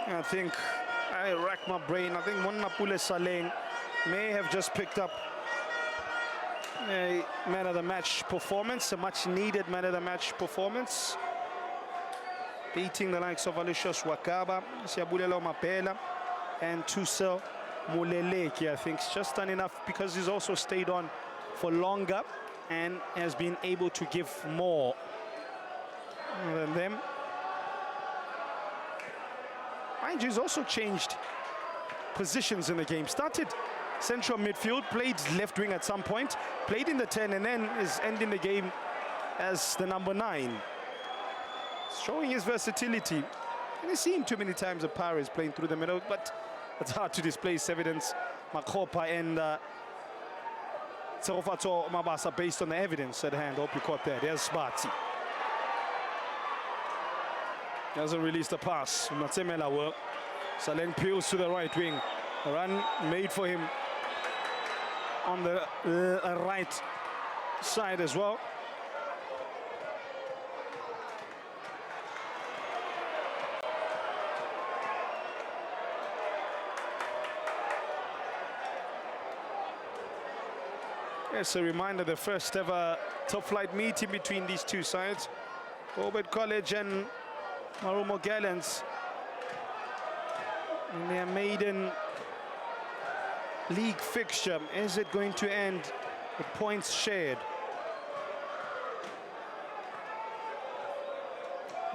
Speaker 1: I think, I rack my brain, I think Monnapule Saleng may have just picked up a man of the match performance, a much needed man of the match performance. Beating the likes of Alicious Wakaba, Siabulelo Mapela, and Tusel Muleleki. I think it's just done enough because he's also stayed on for longer and has been able to give more than them. Mind you, he's also changed positions in the game. Started central midfield, played left wing at some point, played in the 10, and then is ending the game as the number 9. Showing his versatility. And he's seen too many times at Paris playing through the middle, but it's hard to displace evidence. Makopa and Tserofato Mabasa based on the evidence at hand. Hope you caught that. There's Sparty. Doesn't release the pass. Matsemela work. Saleng peels to the right wing. A run made for him on the right side as well. Yes, a reminder, the first ever top flight meeting between these two sides. Orbit College and Marumo Gallants in their maiden league fixture. Is it going to end with points shared?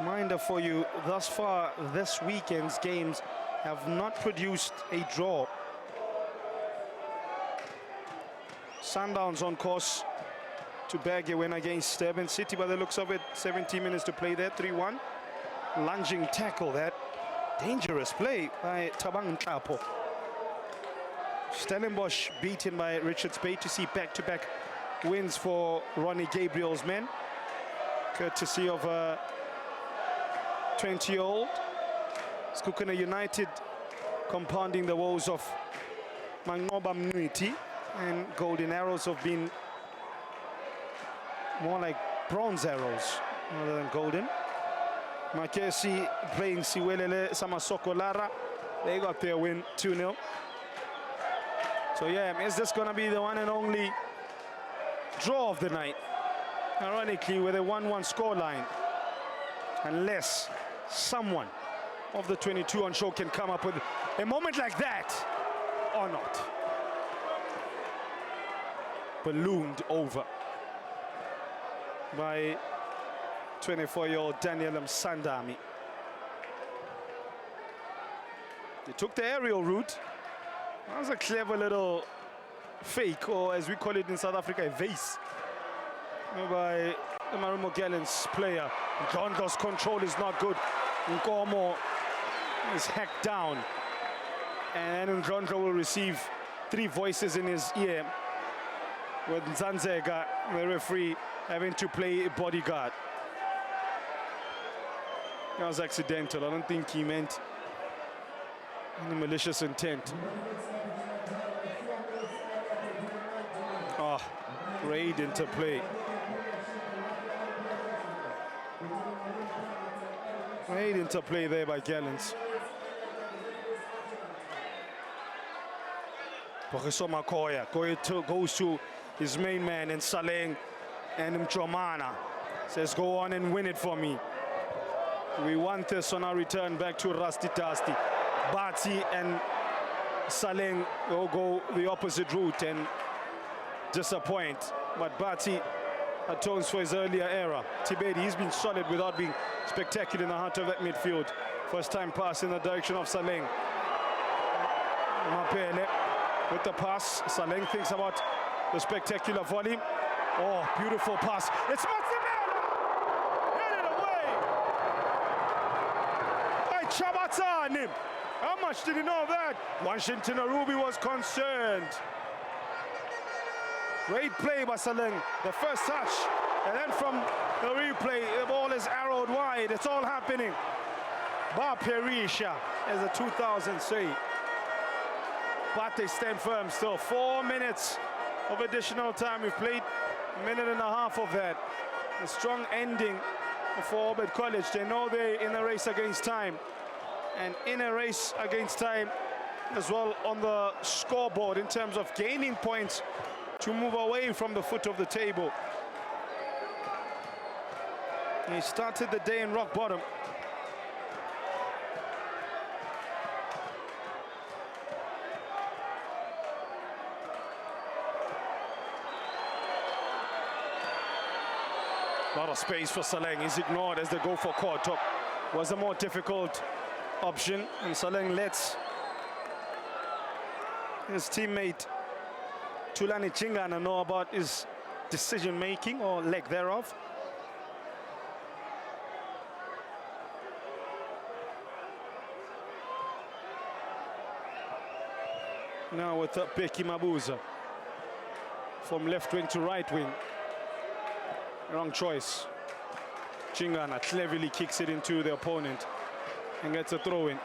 Speaker 1: Reminder for you, thus far this weekend's games have not produced a draw. Sundowns on course to bag a win against Durban City by the looks of it. 17 minutes to play there, 3-1. Lunging tackle, that dangerous play by Tabang Chapo. Stellenbosch beaten by Richards Bay to see back-to-back wins for Ronnie Gabriel's men, courtesy of a 20-year-old. Skukuna United compounding the woes of Mangoba Mnuiti, and Golden Arrows have been more like bronze arrows rather than golden. Makesi playing Siwelele Samasoko Lara. They got their win 2-0. So yeah, is this gonna be the one and only draw of the night? Ironically, with a 1-1 scoreline. Unless someone of the 22 on show can come up with a moment like that, or not. Ballooned over by 24-year-old Daniel Msandami. They took the aerial route. That was a clever little fake, or as we call it in South Africa, a vase, by the Marumo Gallants player. Ndlondlo's control is not good. Nkomo is hacked down. And Ndlondlo will receive 3 voices in his ear, with Nzanzega, the referee, having to play a bodyguard. That was accidental. I don't think he meant Any malicious intent. Oh, great interplay. Great interplay there by Gallants. Professor Makoya goes to his main man in Saleng and Mchomana. Says, go on and win it for me. We want this on our return back to Rusty Dusty. Bati and Saleng will go the opposite route and disappoint. But Bati atones for his earlier error. Tibedi, he's been solid without being spectacular in the heart of that midfield. First time pass in the direction of Saleng. Mapele with the pass. Saleng thinks about the spectacular volley. Oh, beautiful pass. It's Matsimela! Hit it away! Hey, Chabatani! How much did he know of that? Washington Arubi was concerned. Great play by Saleng. The first touch. And then from the replay, the ball is arrowed wide. It's all happening. Ba Perisha, as the 2000 say. But they stand firm still. 4 minutes of additional time. We've played a minute and a half of that. A strong ending for Orbit College. They know they're in a race against time. And in a race against time as well on the scoreboard in terms of gaining points to move away from the foot of the table. He started the day in rock bottom. A lot of space for Saleng. He's ignored as they go for Kortop. Was a more difficult option, and Saleng lets his teammate Tulani Chingana know about his decision-making or lack thereof. Now with Beki Mabuza from left wing to right wing. Wrong choice. Chingana cleverly kicks it into the opponent and gets a throw in.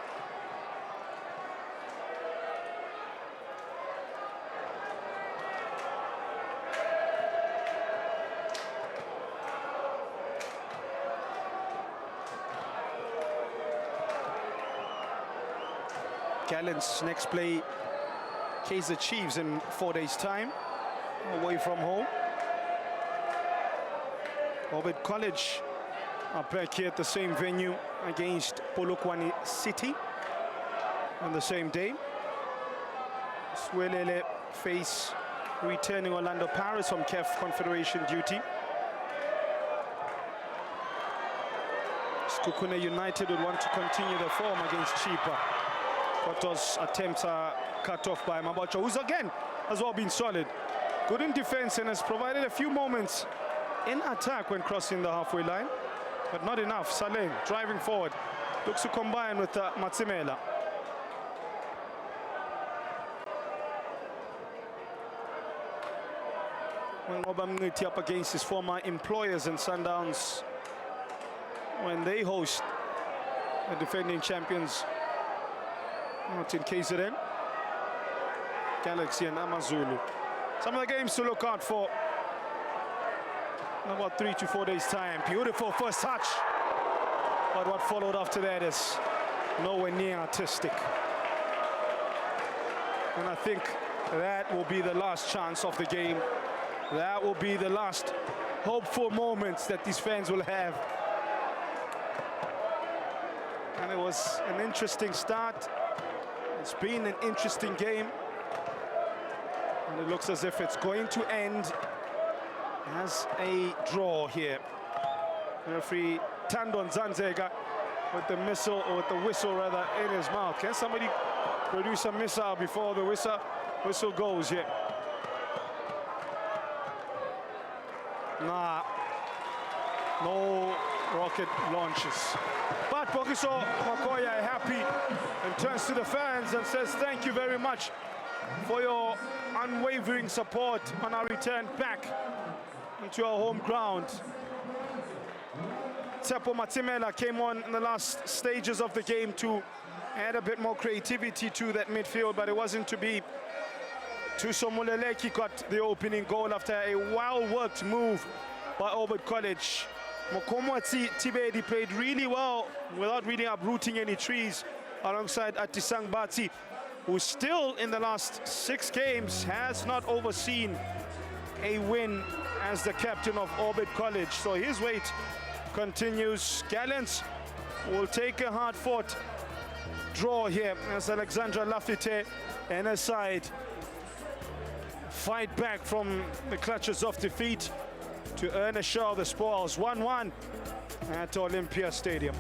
Speaker 1: Gallants next play Kaiser Chiefs in 4 days' time, away from home. Orbit College are back here at the same venue against Polokwane City on the same day. Swelele face returning Orlando Pirates from CAF Confederation duty. Skukune United would want to continue the form against Chipa. Koto's attempts are cut off by Mabacho, who's again has well been solid. Good in defense and has provided a few moments in attack when crossing the halfway line, but not enough. Saleng driving forward, looks to combine with Matsimela. When Obamniti up against his former employers in Sundowns when they host the defending champions out in KZN, Galaxy and Amazulu. Some of the games to look out for in about 3 to 4 days' time. Beautiful first touch, but what followed after that is nowhere near artistic. And I think that will be the last chance of the game. That will be the last hopeful moments that these fans will have. And it was an interesting start. It's been an interesting game. And it looks as if it's going to end as a draw here. Referee Tandon Zanzega with the missile, or with the whistle rather, in his mouth. Can somebody produce a missile before the whistle goes here? Nah, no rocket launches. But Bokiso Makoya happy and turns to the fans and says thank you very much for your unwavering support on our return back into our home ground. Tsepo Matsimela came on in the last stages of the game to Had a bit more creativity to that midfield, but it wasn't to be. Tuso Muleleki got the opening goal after a well-worked move by Orbit College. Mokomo Tibedi played really well without really uprooting any trees alongside Atisang Bati, who still in the last 6 games has not overseen a win as the captain of Orbit College. So his wait continues. Gallants will take a hard-fought draw here as Alexandra Lafite and her side fight back from the clutches of defeat to earn a share of the spoils. 1-1 at Olympia Stadium.